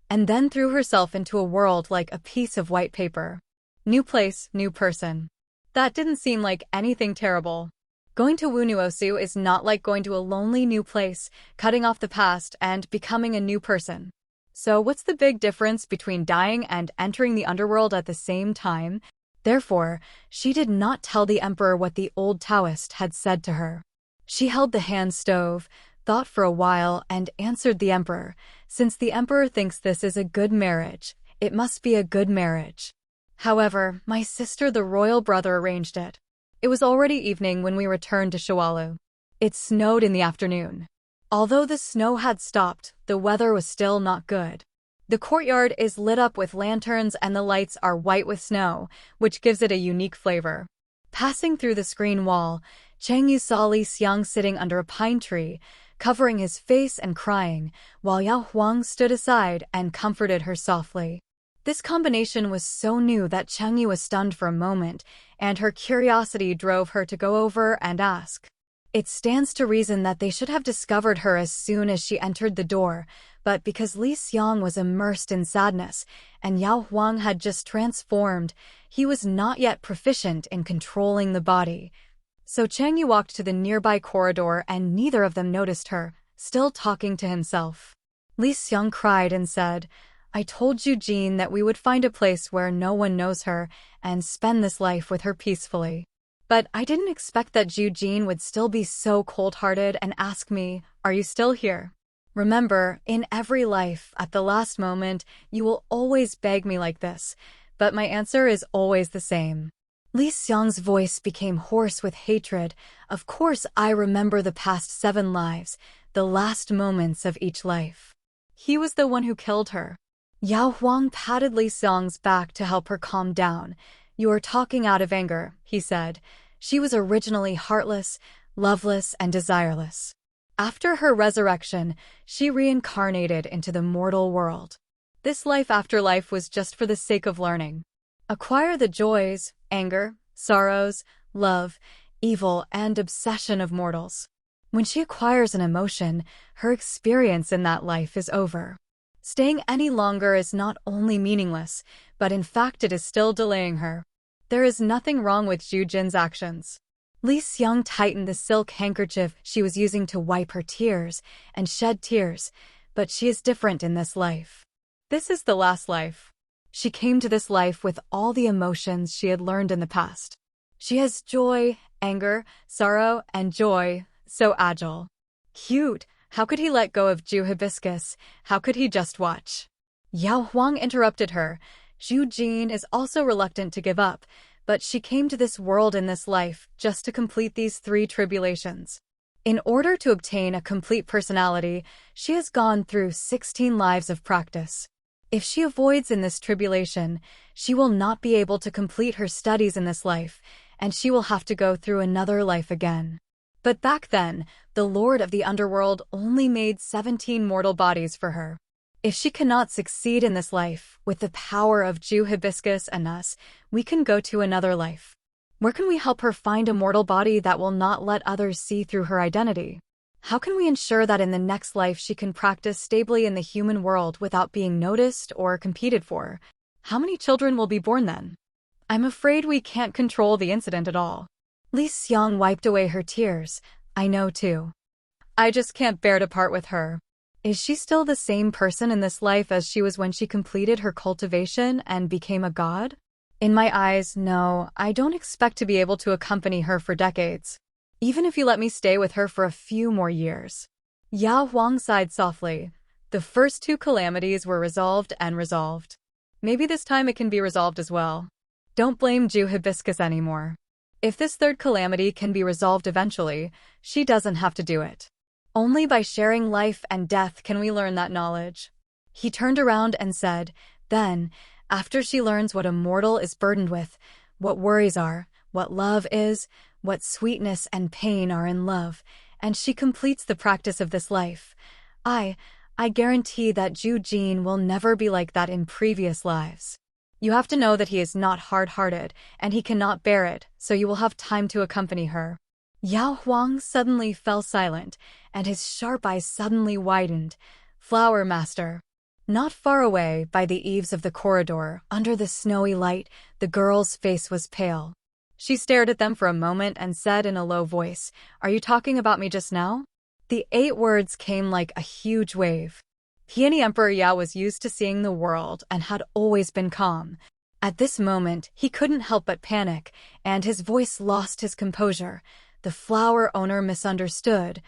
and then threw herself into a world like a piece of white paper. New place, new person. That didn't seem like anything terrible. Going to Wunuosu is not like going to a lonely new place, cutting off the past, and becoming a new person. So what's the big difference between dying and entering the underworld at the same time? Therefore, she did not tell the emperor what the old Taoist had said to her. She held the hand stove, thought for a while, and answered the emperor. Since the emperor thinks this is a good marriage, it must be a good marriage. However, my sister the royal brother arranged it. It was already evening when we returned to Shawalu. It snowed in the afternoon. Although the snow had stopped, the weather was still not good. The courtyard is lit up with lanterns and the lights are white with snow, which gives it a unique flavor. Passing through the screen wall, Cheng Yu saw Li Xiang sitting under a pine tree, covering his face and crying, while Yao Huang stood aside and comforted her softly. This combination was so new that Cheng Yu was stunned for a moment, and her curiosity drove her to go over and ask. It stands to reason that they should have discovered her as soon as she entered the door, but because Li Xiang was immersed in sadness, and Yao Huang had just transformed, he was not yet proficient in controlling the body. So Cheng Yu walked to the nearby corridor and neither of them noticed her, still talking to himself. Li Xiang cried and said, I told you, Jean, that we would find a place where no one knows her and spend this life with her peacefully. But I didn't expect that Jean would still be so cold-hearted and ask me, are you still here? Remember, in every life, at the last moment, you will always beg me like this, but my answer is always the same. Li Xiang's voice became hoarse with hatred. Of course I remember the past 7 lives, the last moments of each life. He was the one who killed her. Yao Huang patted Li Xiang's back to help her calm down. You are talking out of anger, he said. She was originally heartless, loveless, and desireless. After her resurrection, she reincarnated into the mortal world. This life after life was just for the sake of learning. Acquire the joys, anger, sorrows, love, evil, and obsession of mortals. When she acquires an emotion, her experience in that life is over. Staying any longer is not only meaningless, but in fact it is still delaying her. There is nothing wrong with Zhu Jin's actions. Li Xiang tightened the silk handkerchief she was using to wipe her tears and shed tears, but she is different in this life. This is the last life. She came to this life with all the emotions she had learned in the past. She has joy, anger, sorrow, and joy, So agile. Cute. How could he let go of Zhu Hibiscus? How could he just watch? Yao Huang interrupted her. Zhu Jin is also reluctant to give up, but she came to this world in this life just to complete these 3 tribulations. In order to obtain a complete personality, she has gone through 16 lives of practice. If she avoids in this tribulation, she will not be able to complete her studies in this life, and she will have to go through another life again. But back then, the Lord of the Underworld only made 17 mortal bodies for her. If she cannot succeed in this life, with the power of Zhu Hibiscus and us, we can go to another life. Where can we help her find a mortal body that will not let others see through her identity? How can we ensure that in the next life she can practice stably in the human world without being noticed or competed for? How many children will be born then? I'm afraid we can't control the incident at all. Li Xiang wiped away her tears. I know too. I just can't bear to part with her. Is she still the same person in this life as she was when she completed her cultivation and became a god? In my eyes, no, I don't expect to be able to accompany her for decades. Even if you let me stay with her for a few more years. Yao Huang sighed softly. The first 2 calamities were resolved and resolved. Maybe this time it can be resolved as well. Don't blame Zhu Hibiscus anymore. If this 3rd calamity can be resolved eventually, she doesn't have to do it. Only by sharing life and death can we learn that knowledge. He turned around and said, then, after she learns what a mortal is burdened with, what worries are, what love is, what sweetness and pain are in love, and she completes the practice of this life, I guarantee that Zhu Jin will never be like that in previous lives. You have to know that he is not hard-hearted, and he cannot bear it, so you will have time to accompany her. Yao Huang suddenly fell silent, and his sharp eyes suddenly widened. Flower Master. Not far away, by the eaves of the corridor, under the snowy light, the girl's face was pale. She stared at them for a moment and said in a low voice, "Are you talking about me just now?" The 8 words came like a huge wave. Peony Emperor Yao was used to seeing the world and had always been calm. At this moment, he couldn't help but panic, and his voice lost his composure. The flower owner misunderstood.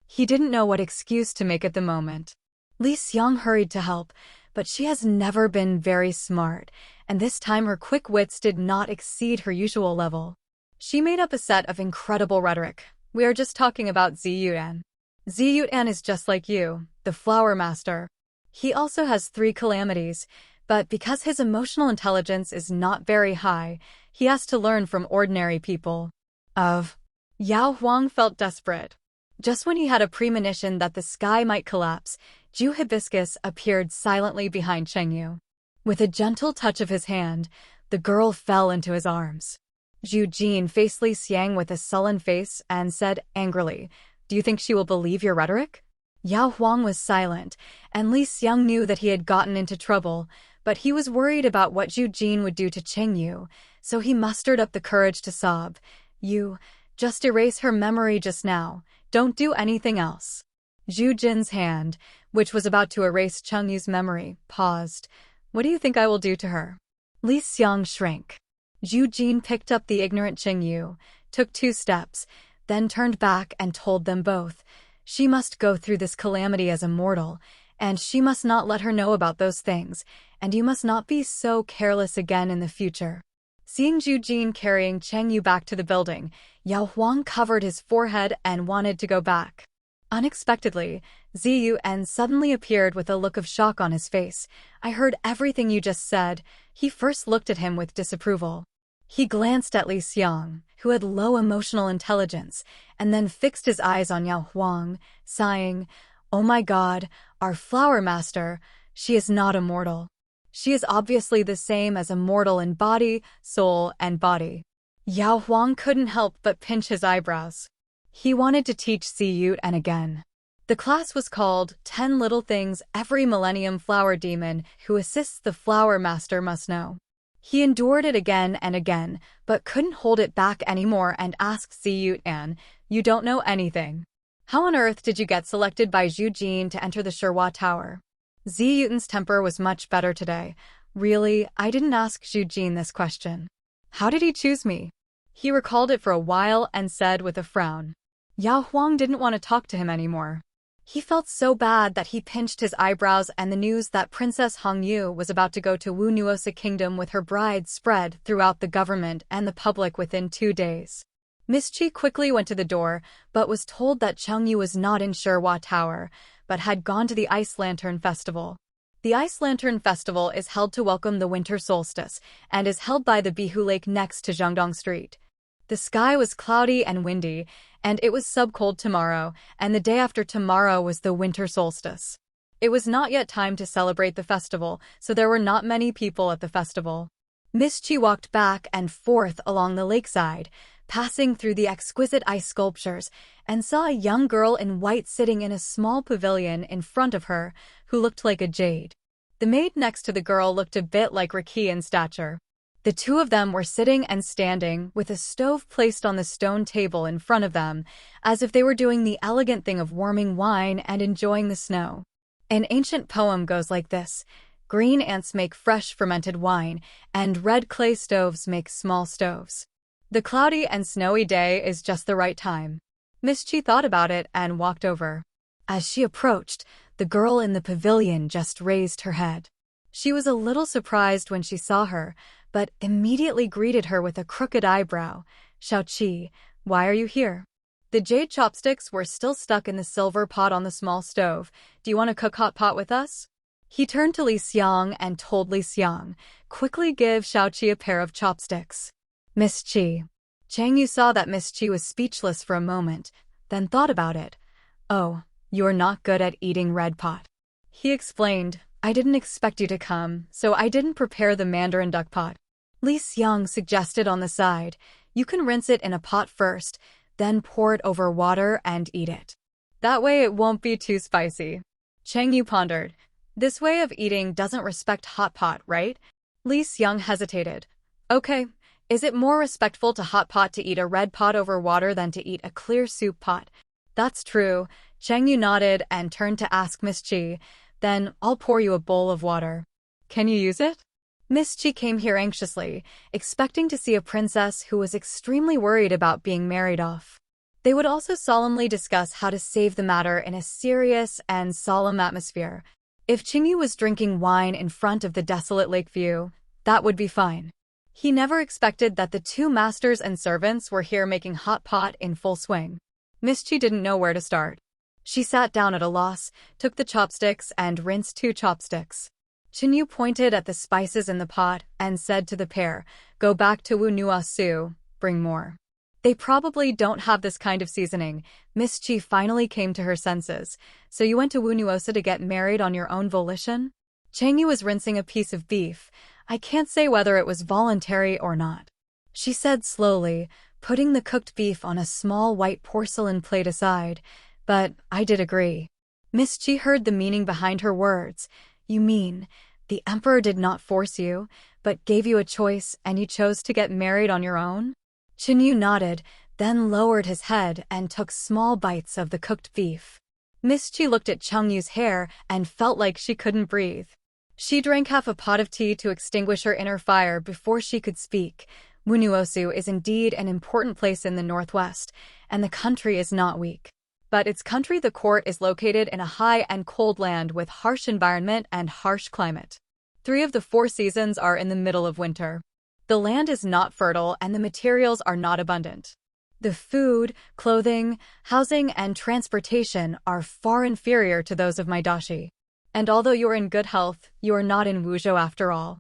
He didn't know what excuse to make at the moment. Li Xiang hurried to help, but she has never been very smart, and this time her quick wits did not exceed her usual level. She made up a set of incredible rhetoric. We are just talking about Ziyuan. Ziyuan is just like you, the Flower Master. He also has 3 calamities, but because his emotional intelligence is not very high, he has to learn from ordinary people. Yao Huang felt desperate. Just when he had a premonition that the sky might collapse, Zhu Hibiscus appeared silently behind Chengyu. With a gentle touch of his hand, the girl fell into his arms. Zhu Jin faced Li Xiang with a sullen face and said angrily, "Do you think she will believe your rhetoric?" Yao Huang was silent, and Li Xiang knew that he had gotten into trouble, but he was worried about what Zhu Jin would do to Chengyu, so he mustered up the courage to sob. "You, just erase her memory just now. Don't do anything else." Zhu Jin's hand, which was about to erase Chengyu's memory, paused. "What do you think I will do to her?" Li Xiang shrank. Zhu Jin picked up the ignorant Chengyu, took 2 steps, then turned back and told them both, "She must go through this calamity as a mortal, and she must not let her know about those things, and you must not be so careless again in the future." Seeing Zhu Jin carrying Chengyu back to the building, Yao Huang covered his forehead and wanted to go back. Unexpectedly, Ziyuan suddenly appeared with a look of shock on his face. "I heard everything you just said." He first looked at him with disapproval. He glanced at Li Xiang, who had low emotional intelligence, and then fixed his eyes on Yao Huang, sighing, "Oh my God, our Flower Master, she is not immortal. She is obviously the same as a mortal in body, soul, and body." Yao Huang couldn't help but pinch his eyebrows. He wanted to teach Ziyuan again. The class was called 10 Little Things Every Millennium Flower Demon Who Assists the Flower Master Must Know. He endured it again and again, but couldn't hold it back anymore and asked Ziyuan, "You don't know anything. How on earth did you get selected by Zhu Jin to enter the Shihua Tower?" Ziyuan's temper was much better today. "Really, I didn't ask Zhu Jin this question. How did he choose me?" He recalled it for a while and said with a frown, Yao Huang didn't want to talk to him anymore. He felt so bad that he pinched his eyebrows, and the news that Princess Hongyu was about to go to Wu Nuosa Kingdom with her bride spread throughout the government and the public within 2 days. Miss Chi quickly went to the door, but was told that Chengyu was not in Shihua Tower, but had gone to the Ice Lantern Festival. The Ice Lantern Festival is held to welcome the winter solstice, and is held by the Bihu Lake next to Zhengdong Street. The sky was cloudy and windy, and it was subcold tomorrow, and the day after tomorrow was the winter solstice. It was not yet time to celebrate the festival, so there were not many people at the festival. Miss Chi walked back and forth along the lakeside, passing through the exquisite ice sculptures, and saw a young girl in white sitting in a small pavilion in front of her, who looked like a jade. The maid next to the girl looked a bit like Riki in stature. The two of them were sitting and standing, with a stove placed on the stone table in front of them, as if they were doing the elegant thing of warming wine and enjoying the snow. An ancient poem goes like this: green ants make fresh fermented wine, and red clay stoves make small stoves. The cloudy and snowy day is just the right time. Miss Chi thought about it and walked over. As she approached, the girl in the pavilion just raised her head. She was a little surprised when she saw her, but immediately greeted her with a crooked eyebrow. Xiaoqi, why are you here? The jade chopsticks were still stuck in the silver pot on the small stove. Do you want to cook hot pot with us? He turned to Li Xiang and told Li Xiang, quickly give Xiaoqi a pair of chopsticks. Miss Chi. Chengyu saw that Miss Chi was speechless for a moment, then thought about it. Oh, you're not good at eating red pot. He explained, I didn't expect you to come, so I didn't prepare the Mandarin duck pot. Li Xiang suggested on the side, you can rinse it in a pot first, then pour it over water and eat it. That way it won't be too spicy. Chengyu pondered. This way of eating doesn't respect hot pot, right? Li Xiang hesitated. Okay, is it more respectful to hot pot to eat a red pot over water than to eat a clear soup pot? That's true. Chengyu nodded and turned to ask Miss Chi, then I'll pour you a bowl of water. Can you use it? Miss Chi came here anxiously, expecting to see a princess who was extremely worried about being married off. They would also solemnly discuss how to save the matter in a serious and solemn atmosphere. If Qingyu was drinking wine in front of the desolate lake view, that would be fine. He never expected that the two masters and servants were here making hot pot in full swing. Miss Chi didn't know where to start. She sat down at a loss, took the chopsticks and rinsed 2 chopsticks. Qingyu pointed at the spices in the pot and said to the pair, go back to Wu Nuosu, bring more. They probably don't have this kind of seasoning. Miss Chi finally came to her senses. So you went to Wu Nuosa to get married on your own volition? Chengyu was rinsing a piece of beef. I can't say whether it was voluntary or not. She said slowly, putting the cooked beef on a small white porcelain plate aside. But I did agree. Miss Chi heard the meaning behind her words. You mean, the emperor did not force you, but gave you a choice and you chose to get married on your own? Chengyu nodded, then lowered his head and took small bites of the cooked beef. Miss Chi looked at Chengyu's hair and felt like she couldn't breathe. She drank half a pot of tea to extinguish her inner fire before she could speak. Wu Nuosu is indeed an important place in the northwest, and the country is not weak. But its country, the court, is located in a high and cold land with harsh environment and harsh climate. 3 of the 4 seasons are in the middle of winter. The land is not fertile and the materials are not abundant. The food, clothing, housing, and transportation are far inferior to those of Maidashi. And although you are in good health, you are not in Wuzhou after all.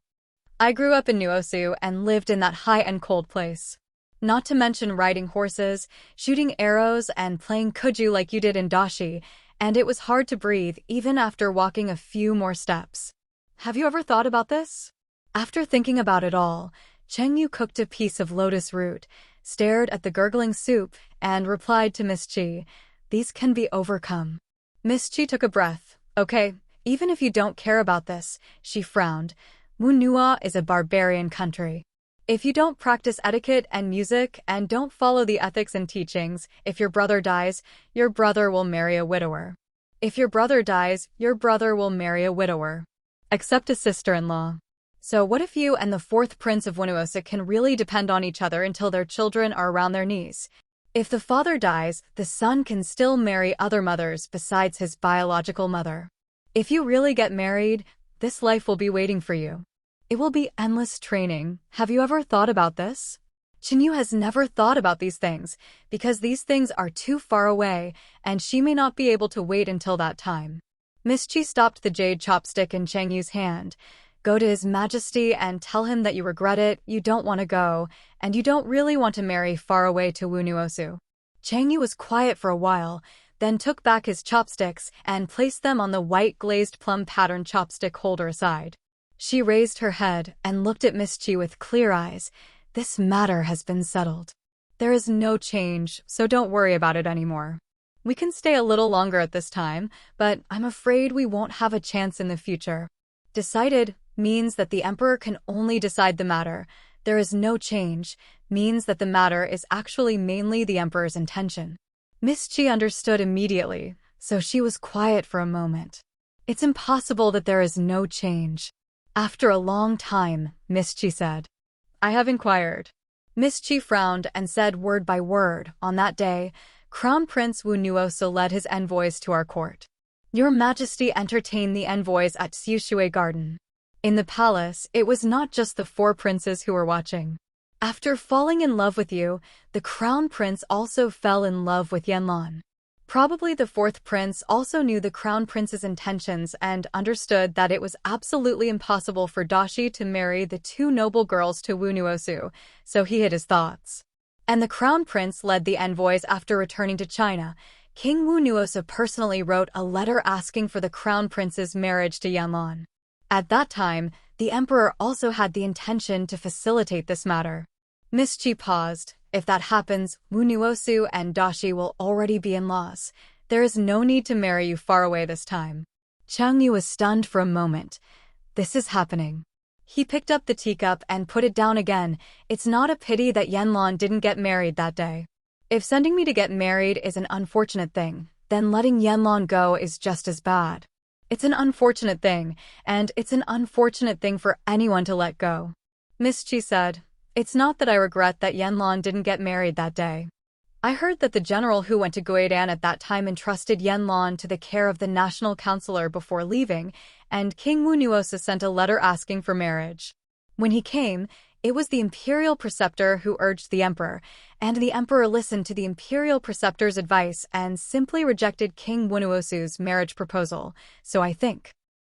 I grew up in Nuosu and lived in that high and cold place. Not to mention riding horses, shooting arrows, and playing kuju like you did in Dashi, and it was hard to breathe even after walking a few more steps. Have you ever thought about this? After thinking about it all, Chengyu cooked a piece of lotus root, stared at the gurgling soup, and replied to Miss Chi, these can be overcome. Miss Chi took a breath. Okay, even if you don't care about this, she frowned. Wu Nua is a barbarian country. If you don't practice etiquette and music and don't follow the ethics and teachings, if your brother dies, your brother will marry a widower. If your brother dies, your brother will marry a widower. Except a sister-in-law. So what if you and the 4th prince of Wu Nuosa can really depend on each other until their children are around their knees? If the father dies, the son can still marry other mothers besides his biological mother. If you really get married, this life will be waiting for you. It will be endless training. Have you ever thought about this? Chinyu has never thought about these things, because these things are too far away, and she may not be able to wait until that time. Miss Chi stopped the jade chopstick in Changyu's hand. Go to His Majesty and tell him that you regret it, you don't want to go, and you don't really want to marry far away to Wu Nuosu. Changyu was quiet for a while, then took back his chopsticks and placed them on the white glazed plum pattern chopstick holder aside. She raised her head and looked at Miss Chi with clear eyes. This matter has been settled. There is no change, so don't worry about it anymore. We can stay a little longer at this time, but I'm afraid we won't have a chance in the future. Decided means that the Emperor can only decide the matter. There is no change means that the matter is actually mainly the Emperor's intention. Miss Chi understood immediately, so she was quiet for a moment. It's impossible that there is no change. After a long time, Miss Chi said, I have inquired. Miss Chi frowned and said word by word, on that day, Crown Prince Wu Nuoso led his envoys to our court. Your Majesty entertained the envoys at Xiushui Garden. In the palace, it was not just the 4 princes who were watching. After falling in love with you, the Crown Prince also fell in love with Yanlan. Probably the 4th prince also knew the Crown Prince's intentions and understood that it was absolutely impossible for Dashi to marry the 2 noble girls to Wu Nuosu, so he hid his thoughts. And the Crown Prince led the envoys after returning to China. King Wu Nuosu personally wrote a letter asking for the Crown Prince's marriage to Yanlan. At that time, the Emperor also had the intention to facilitate this matter. Miss Chi paused. If that happens, Wu Nuosu and Dashi will already be in-laws. There is no need to marry you far away this time. Changyu was stunned for a moment. This is happening. He picked up the teacup and put it down again. It's not a pity that Yanlan didn't get married that day. If sending me to get married is an unfortunate thing, then letting Yanlan go is just as bad. It's an unfortunate thing, and it's an unfortunate thing for anyone to let go. Miss Chi said, It's not that I regret that Yanlan didn't get married that day. I heard that the general who went to Guidan at that time entrusted Yanlan to the care of the national counselor before leaving, and King Wu Nuosu sent a letter asking for marriage. When he came, it was the imperial preceptor who urged the emperor, and the emperor listened to the imperial preceptor's advice and simply rejected King Wu Nuosu's marriage proposal. So I think.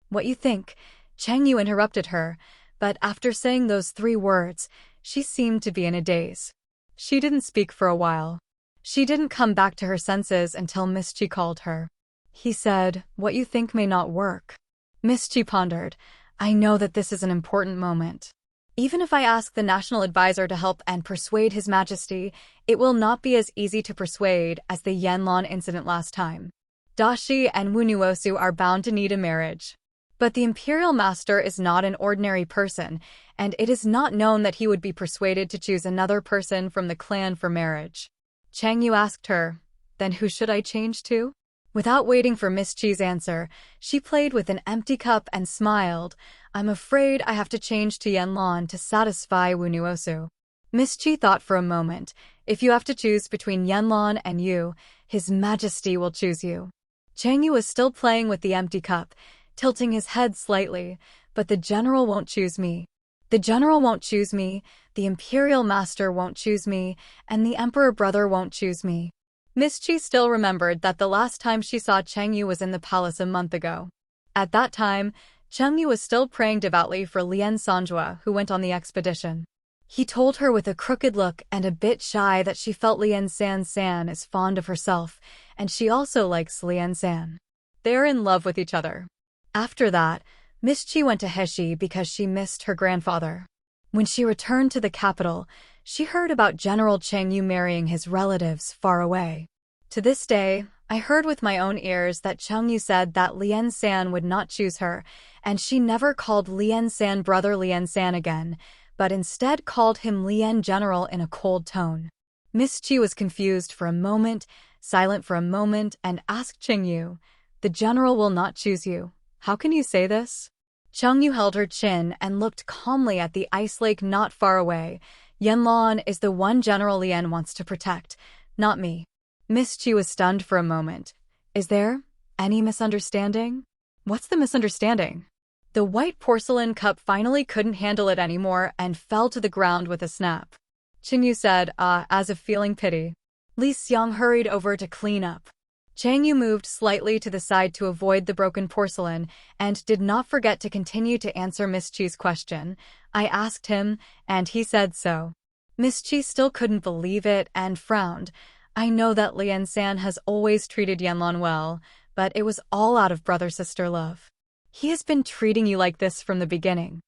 What you think? Changyu interrupted her, but after saying those 3 words, she seemed to be in a daze. She didn't speak for a while. She didn't come back to her senses until Miss Chi called her. He said, What you think may not work. Miss Chi pondered. I know that this is an important moment. Even if I ask the national advisor to help and persuade His Majesty, it will not be as easy to persuade as the Yanlan incident last time. Dashi and Wu Nuosu are bound to need a marriage. But the imperial master is not an ordinary person, and it is not known that he would be persuaded to choose another person from the clan for marriage. Changyu asked her, Then who should I change to? Without waiting for Miss Chi's answer, she played with an empty cup and smiled. I'm afraid I have to change to Yanlan to satisfy Wu Nuosu. Miss Chi thought for a moment. If you have to choose between Yanlan and you, His Majesty will choose you. Changyu was still playing with the empty cup, tilting his head slightly. But the general won't choose me. The general won't choose me, the imperial master won't choose me, and the emperor brother won't choose me. Miss Chi still remembered that the last time she saw Changyu was in the palace a month ago. At that time, Changyu was still praying devoutly for Lien Sanjua, who went on the expedition. He told her with a crooked look and a bit shy that she felt Lien San is fond of herself, and she also likes Lien San. They are in love with each other. After that, Miss Chi went to Heshi because she missed her grandfather. When she returned to the capital, she heard about General Changyu marrying his relatives far away. To this day, I heard with my own ears that Changyu said that Lien San would not choose her, and she never called Lien San brother Lien San again, but instead called him Lien General in a cold tone. Miss Chi was confused for a moment, silent for a moment, and asked Changyu, The general will not choose you. How can you say this? Changyu held her chin and looked calmly at the ice lake not far away. Yanlan is the one General Lien wants to protect. Not me. Miss Chi was stunned for a moment. Is there any misunderstanding? What's the misunderstanding? The white porcelain cup finally couldn't handle it anymore and fell to the ground with a snap. Qingyu said, as if feeling pity. Li Xiang hurried over to clean up. Changyu moved slightly to the side to avoid the broken porcelain and did not forget to continue to answer Miss Chi's question. I asked him, and he said so. Miss Chi still couldn't believe it and frowned. I know that Lian San has always treated Yanlong well, but it was all out of brother-sister love. He has been treating you like this from the beginning.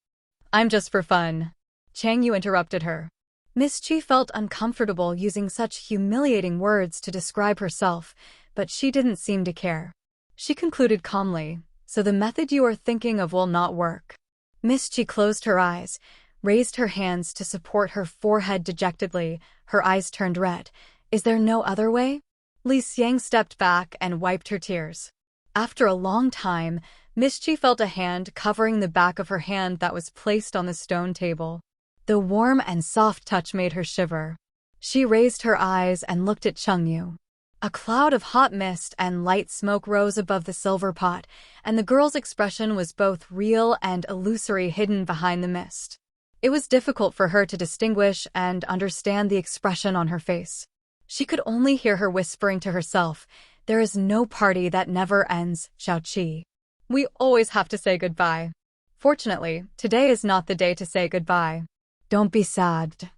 I'm just for fun. Changyu interrupted her. Miss Chi felt uncomfortable using such humiliating words to describe herself, but she didn't seem to care. She concluded calmly, so the method you are thinking of will not work. Miss Chi closed her eyes, raised her hands to support her forehead dejectedly, her eyes turned red. Is there no other way? Li Xiang stepped back and wiped her tears. After a long time, Miss Chi felt a hand covering the back of her hand that was placed on the stone table. The warm and soft touch made her shiver. She raised her eyes and looked at Chengyu. A cloud of hot mist and light smoke rose above the silver pot, and the girl's expression was both real and illusory hidden behind the mist. It was difficult for her to distinguish and understand the expression on her face. She could only hear her whispering to herself, "There is no party that never ends, Xiaoqi. We always have to say goodbye. Fortunately, today is not the day to say goodbye. Don't be sad."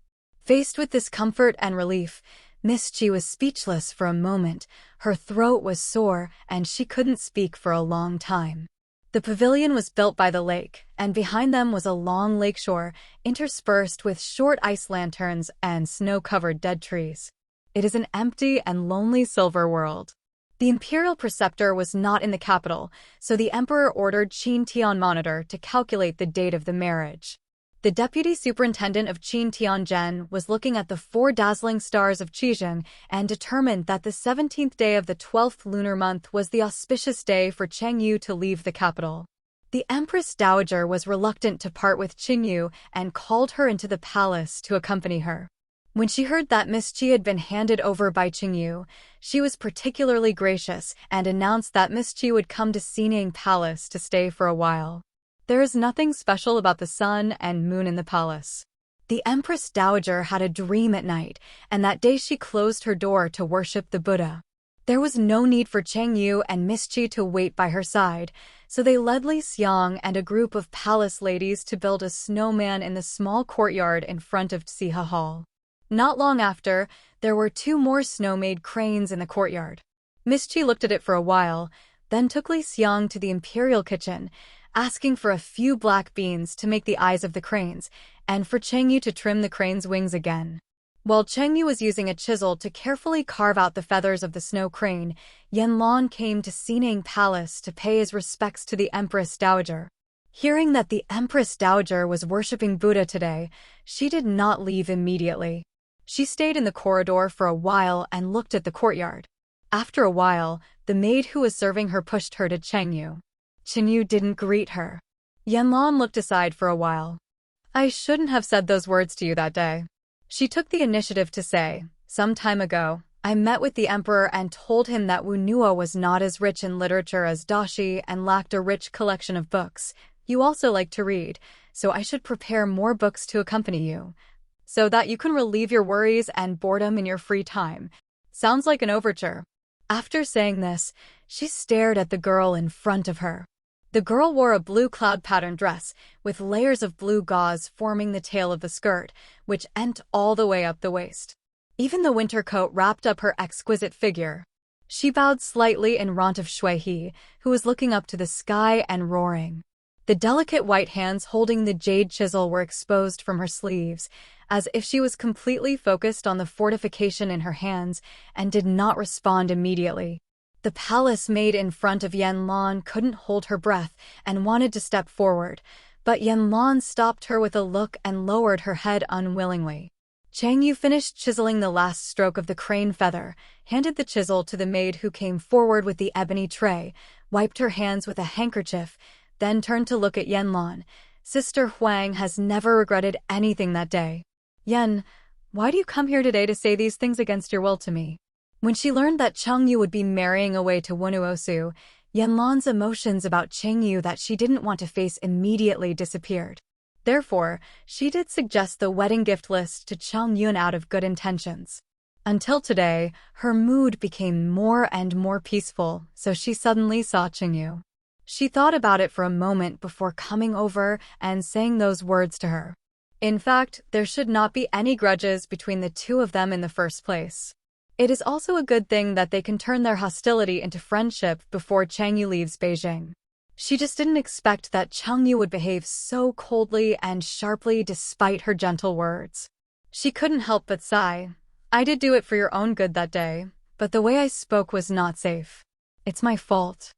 Faced with discomfort and relief, Miss Chi was speechless for a moment. Her throat was sore, and she couldn't speak for a long time. The pavilion was built by the lake, and behind them was a long lakeshore, interspersed with short ice lanterns and snow-covered dead trees. It is an empty and lonely silver world. The imperial preceptor was not in the capital, so the emperor ordered Qin Tian Monitor to calculate the date of the marriage. The deputy superintendent of Qin Tianzhen was looking at the 4 dazzling stars of Qizhen and determined that the 17th day of the 12th lunar month was the auspicious day for Chengyu to leave the capital. The Empress Dowager was reluctant to part with Qingyu and called her into the palace to accompany her. When she heard that Miss Chi had been handed over by Qingyu, she was particularly gracious and announced that Miss Chi would come to Xinang Palace to stay for a while. There is nothing special about the sun and moon in the palace. The Empress Dowager had a dream at night, and that day she closed her door to worship the Buddha. There was no need for Chengyu and Miss Chi to wait by her side, so they led Li Xiang and a group of palace ladies to build a snowman in the small courtyard in front of Xihe Hall. Not long after, there were 2 more snow-made cranes in the courtyard. Miss Chi looked at it for a while, then took Li Xiang to the imperial kitchen, asking for a few black beans to make the eyes of the cranes, and for Chengyu to trim the crane's wings again. While Chengyu was using a chisel to carefully carve out the feathers of the snow crane, Yanlong came to Xinang Palace to pay his respects to the Empress Dowager. Hearing that the Empress Dowager was worshipping Buddha today, she did not leave immediately. She stayed in the corridor for a while and looked at the courtyard. After a while, the maid who was serving her pushed her to Chengyu. Chengyu didn't greet her. Yanlong looked aside for a while. I shouldn't have said those words to you that day. She took the initiative to say, some time ago, I met with the emperor and told him that Wunua was not as rich in literature as Dashi and lacked a rich collection of books. You also like to read, so I should prepare more books to accompany you, so that you can relieve your worries and boredom in your free time. Sounds like an overture. After saying this, she stared at the girl in front of her. The girl wore a blue cloud pattern dress, with layers of blue gauze forming the tail of the skirt, which went all the way up the waist. Even the winter coat wrapped up her exquisite figure. She bowed slightly in front of Shuihe, who was looking up to the sky and roaring. The delicate white hands holding the jade chisel were exposed from her sleeves, as if she was completely focused on the fortification in her hands and did not respond immediately. The palace maid in front of Yanlong couldn't hold her breath and wanted to step forward, but Yanlong stopped her with a look and lowered her head unwillingly. Chengyu finished chiseling the last stroke of the crane feather, handed the chisel to the maid who came forward with the ebony tray, wiped her hands with a handkerchief, then turned to look at Yanlong. Sister Huang has never regretted anything that day. Yan, Why do you come here today to say these things against your will to me? When she learned that Chengyu would be marrying away to Wunuosu, Yanlan's emotions about Chengyu that she didn't want to face immediately disappeared. Therefore, she did suggest the wedding gift list to Chengyun out of good intentions. Until today, her mood became more and more peaceful, so she suddenly saw Chengyu. She thought about it for a moment before coming over and saying those words to her. In fact, there should not be any grudges between the two of them in the first place. It is also a good thing that they can turn their hostility into friendship before Chengyu leaves Beijing. She just didn't expect that Chengyu would behave so coldly and sharply despite her gentle words. She couldn't help but sigh. I did do it for your own good that day, but the way I spoke was not safe. It's my fault.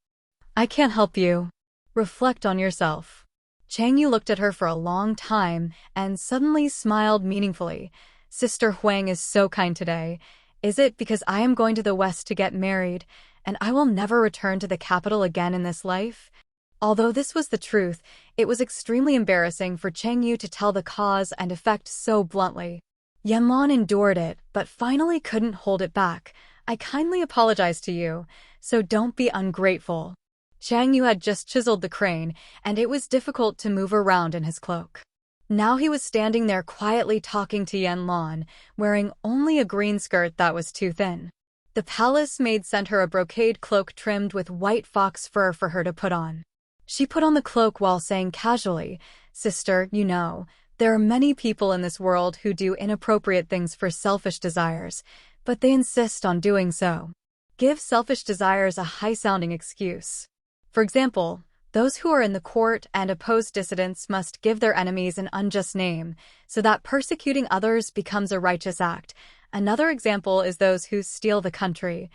I can't help you. Reflect on yourself. Chengyu looked at her for a long time and suddenly smiled meaningfully. Sister Huang is so kind today. Is it because I am going to the West to get married, and I will never return to the capital again in this life? Although this was the truth, it was extremely embarrassing for Chengyu to tell the cause and effect so bluntly. Yanlan endured it, but finally couldn't hold it back. I kindly apologize to you, so don't be ungrateful. Chengyu had just chiseled the crane, and it was difficult to move around in his cloak. Now he was standing there quietly talking to Yanlan, wearing only a green skirt that was too thin. The palace maid sent her a brocade cloak trimmed with white fox fur for her to put on. She put on the cloak while saying casually, Sister, you know, there are many people in this world who do inappropriate things for selfish desires, but they insist on doing so. Give selfish desires a high-sounding excuse. For example, those who are in the court and oppose dissidents must give their enemies an unjust name, so that persecuting others becomes a righteous act. Another example is those who steal the country,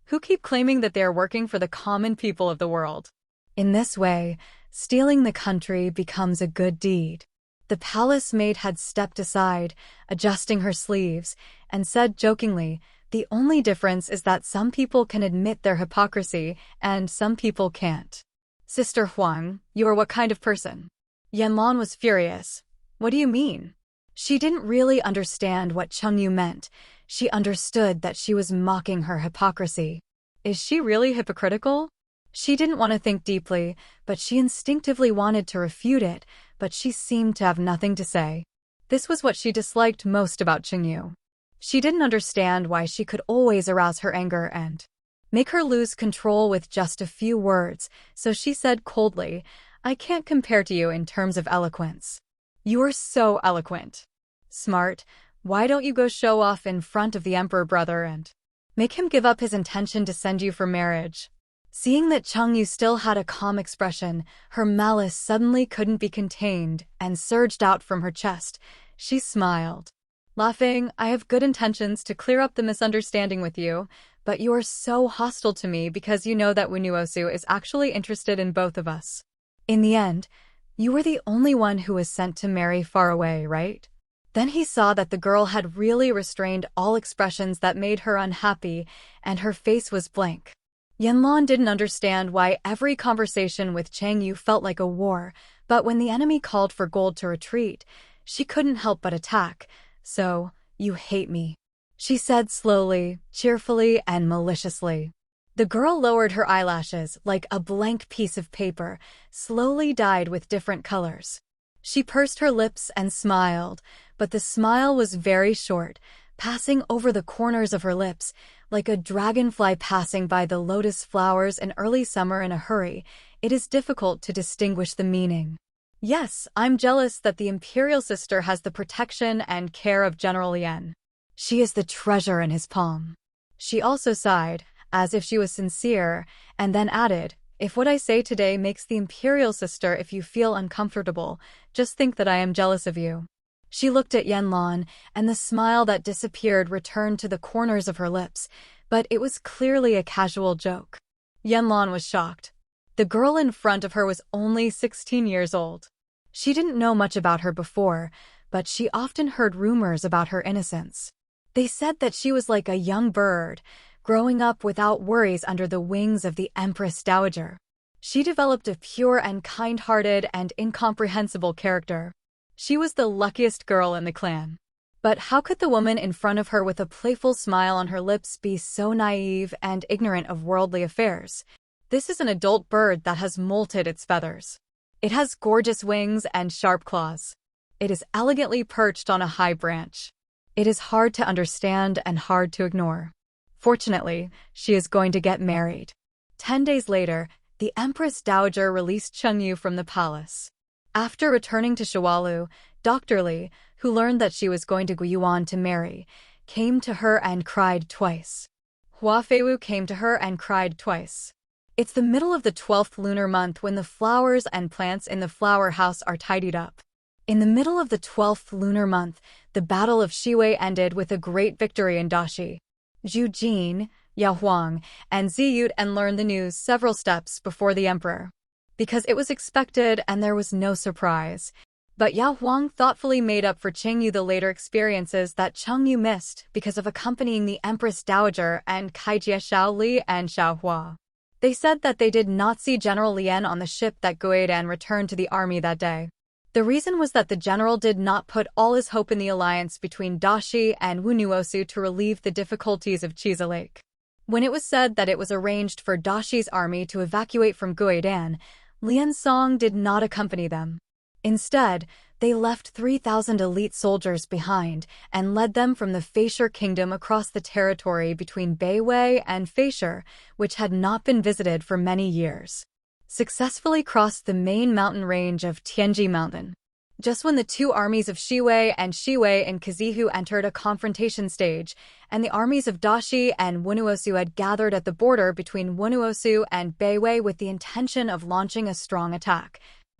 who keep claiming that they are working for the common people of the world. In this way, stealing the country becomes a good deed. The palace maid had stepped aside, adjusting her sleeves, and said jokingly, the only difference is that some people can admit their hypocrisy and some people can't. Sister Huang, you are what kind of person? Yanlan was furious. What do you mean? She didn't really understand what Chengyu meant. She understood that she was mocking her hypocrisy. Is she really hypocritical? She didn't want to think deeply, but she instinctively wanted to refute it, but she seemed to have nothing to say. This was what she disliked most about Chengyu. She didn't understand why she could always arouse her anger and make her lose control with just a few words, so she said coldly, I can't compare to you in terms of eloquence. You are so eloquent. Smart. Why don't you go show off in front of the emperor brother and make him give up his intention to send you for marriage? Seeing that Chengyu still had a calm expression, her malice suddenly couldn't be contained and surged out from her chest. She smiled. Laughing, I have good intentions to clear up the misunderstanding with you, but you are so hostile to me because you know that Wunuosu is actually interested in both of us. In the end, you were the only one who was sent to marry far away, right? Then he saw that the girl had really restrained all expressions that made her unhappy, and her face was blank. Yanlan didn't understand why every conversation with Chengyu felt like a war, but when the enemy called for gold to retreat, she couldn't help but attack. So, you hate me, she said slowly, cheerfully, and maliciously. The girl lowered her eyelashes like a blank piece of paper, slowly dyed with different colors. She pursed her lips and smiled, but the smile was very short, passing over the corners of her lips, like a dragonfly passing by the lotus flowers in early summer in a hurry. It is difficult to distinguish the meaning. Yes, I'm jealous that the imperial sister has the protection and care of General Yan. She is the treasure in his palm. She also sighed, as if she was sincere, and then added, if what I say today makes the imperial sister if you feel uncomfortable, just think that I am jealous of you. She looked at Yanlan, and the smile that disappeared returned to the corners of her lips, but it was clearly a casual joke. Yanlan was shocked. The girl in front of her was only 16 years old. She didn't know much about her before, but she often heard rumors about her innocence. They said that she was like a young bird, growing up without worries under the wings of the Empress Dowager. She developed a pure and kind-hearted and incomprehensible character. She was the luckiest girl in the clan. But how could the woman in front of her with a playful smile on her lips be so naive and ignorant of worldly affairs? This is an adult bird that has molted its feathers. It has gorgeous wings and sharp claws. It is elegantly perched on a high branch. It is hard to understand and hard to ignore. Fortunately, she is going to get married. 10 days later, the Empress Dowager released Chengyu from the palace. After returning to Shawalu, Dr. Li, who learned that she was going to Guiyuan to marry, came to her and cried twice. Hua Feiwu came to her and cried twice. It's the middle of the 12th lunar month when the flowers and plants in the flower house are tidied up. In the middle of the 12th lunar month, the Battle of Shiwei ended with a great victory in Dashi. Zhu Jin, Yao Huang, and Zi Yuten learned the news several steps before the emperor. Because it was expected and there was no surprise. But Yao Huang thoughtfully made up for Chengyu the later experiences that Chengyu missed because of accompanying the Empress Dowager and Kaijie Xiao Li and Xiao Hua. They said that they did not see General Lian on the ship that Guidan returned to the army that day. The reason was that the general did not put all his hope in the alliance between Dashi and Wunuosu to relieve the difficulties of Chiza Lake. When it was said that it was arranged for Dashi's army to evacuate from Guidan, Lian Song did not accompany them. Instead, they left 3,000 elite soldiers behind and led them from the Feisher kingdom across the territory between Beiwei and Feisher, which had not been visited for many years. Successfully crossed the main mountain range of Tianji Mountain. Just when the two armies of Shiwei and Shiwei and Kazihu entered a confrontation stage, and the armies of Dashi and Wunuosu had gathered at the border between Wunuosu and Beiwei with the intention of launching a strong attack,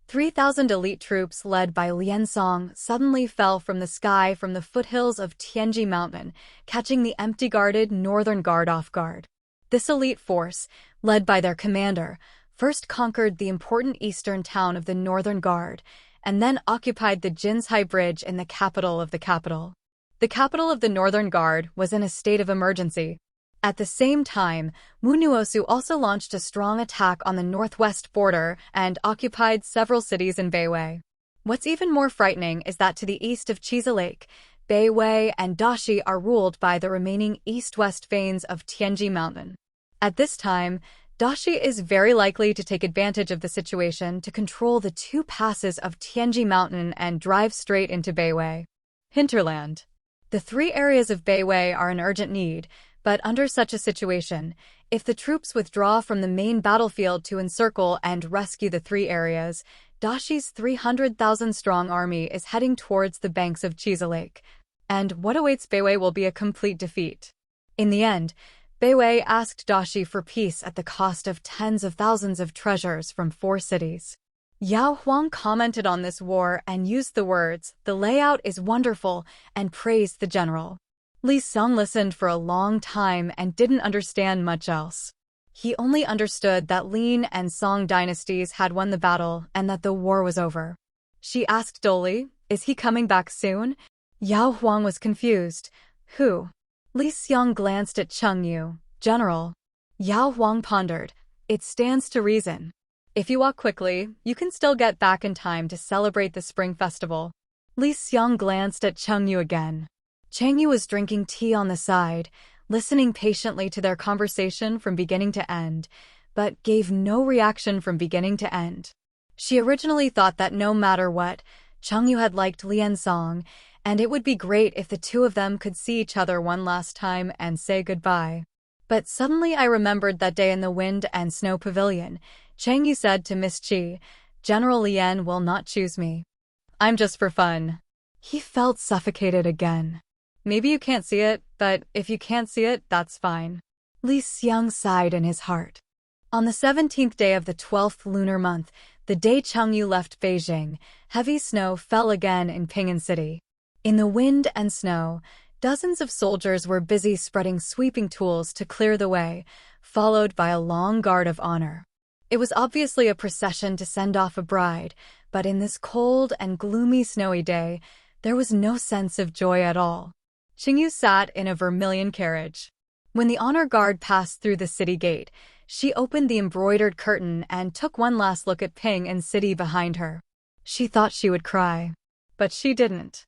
3,000 elite troops led by Lian Song suddenly fell from the sky from the foothills of Tianji Mountain, catching the empty-guarded Northern Guard off guard. This elite force, led by their commander, first conquered the important eastern town of the Northern Guard, and then occupied the Jinsai Bridge in the capital of the capital. The capital of the Northern Guard was in a state of emergency. At the same time, Wunuosu also launched a strong attack on the northwest border and occupied several cities in Beiwei. What's even more frightening is that to the east of Chiza Lake, Beiwei and Dashi are ruled by the remaining east-west veins of Tianji Mountain. At this time, Dashi is very likely to take advantage of the situation to control the two passes of Tianji Mountain and drive straight into Beiwei. Hinterland. The three areas of Beiwei are in urgent need, but under such a situation, if the troops withdraw from the main battlefield to encircle and rescue the three areas, Dashi's 300,000-strong army is heading towards the banks of Chiza Lake, and what awaits Beiwei will be a complete defeat. In the end, Beiwei asked Dashi for peace at the cost of tens of thousands of treasures from 4 cities. Yao Huang commented on this war and used the words, "The layout is wonderful," and praised the general. Li Song listened for a long time and didn't understand much else. He only understood that Lin and Song dynasties had won the battle and that the war was over. She asked dully, "Is he coming back soon?" Yao Huang was confused. "Who?" Li Xiang glanced at Chengyu. "General." Yao Huang pondered. "It stands to reason. If you walk quickly, you can still get back in time to celebrate the Spring Festival." Li Xiang glanced at Chengyu again. Chengyu was drinking tea on the side, listening patiently to their conversation from beginning to end, but gave no reaction from beginning to end. She originally thought that no matter what, Chengyu had liked Lian Song, and it would be great if the two of them could see each other one last time and say goodbye. But suddenly I remembered that day in the Wind and Snow Pavilion. Chengyu said to Miss Qi, "General Lian will not choose me. I'm just for fun." He felt suffocated again. "Maybe you can't see it, but if you can't see it, that's fine." Li Xiang sighed in his heart. On the 17th day of the 12th lunar month, the day Chengyu left Beijing, heavy snow fell again in Pingan City. In the wind and snow, dozens of soldiers were busy spreading sweeping tools to clear the way, followed by a long guard of honor. It was obviously a procession to send off a bride, but in this cold and gloomy snowy day, there was no sense of joy at all. Chengyu sat in a vermilion carriage. When the honor guard passed through the city gate, she opened the embroidered curtain and took one last look at Ping and city behind her. She thought she would cry. But she didn't.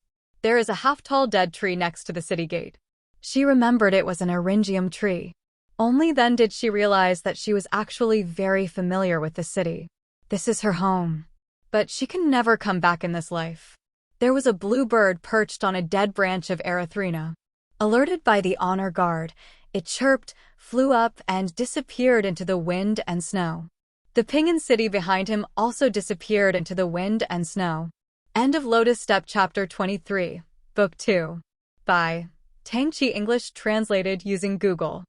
There is a half-tall dead tree next to the city gate. She remembered it was an eryngium tree. Only then did she realize that she was actually very familiar with the city. This is her home. But she can never come back in this life. There was a blue bird perched on a dead branch of erythrina. Alerted by the honor guard, it chirped, flew up, and disappeared into the wind and snow. The Pinyin city behind him also disappeared into the wind and snow. End of Lotus Step Chapter 23, Book 2. By Tangqi English translated using Google.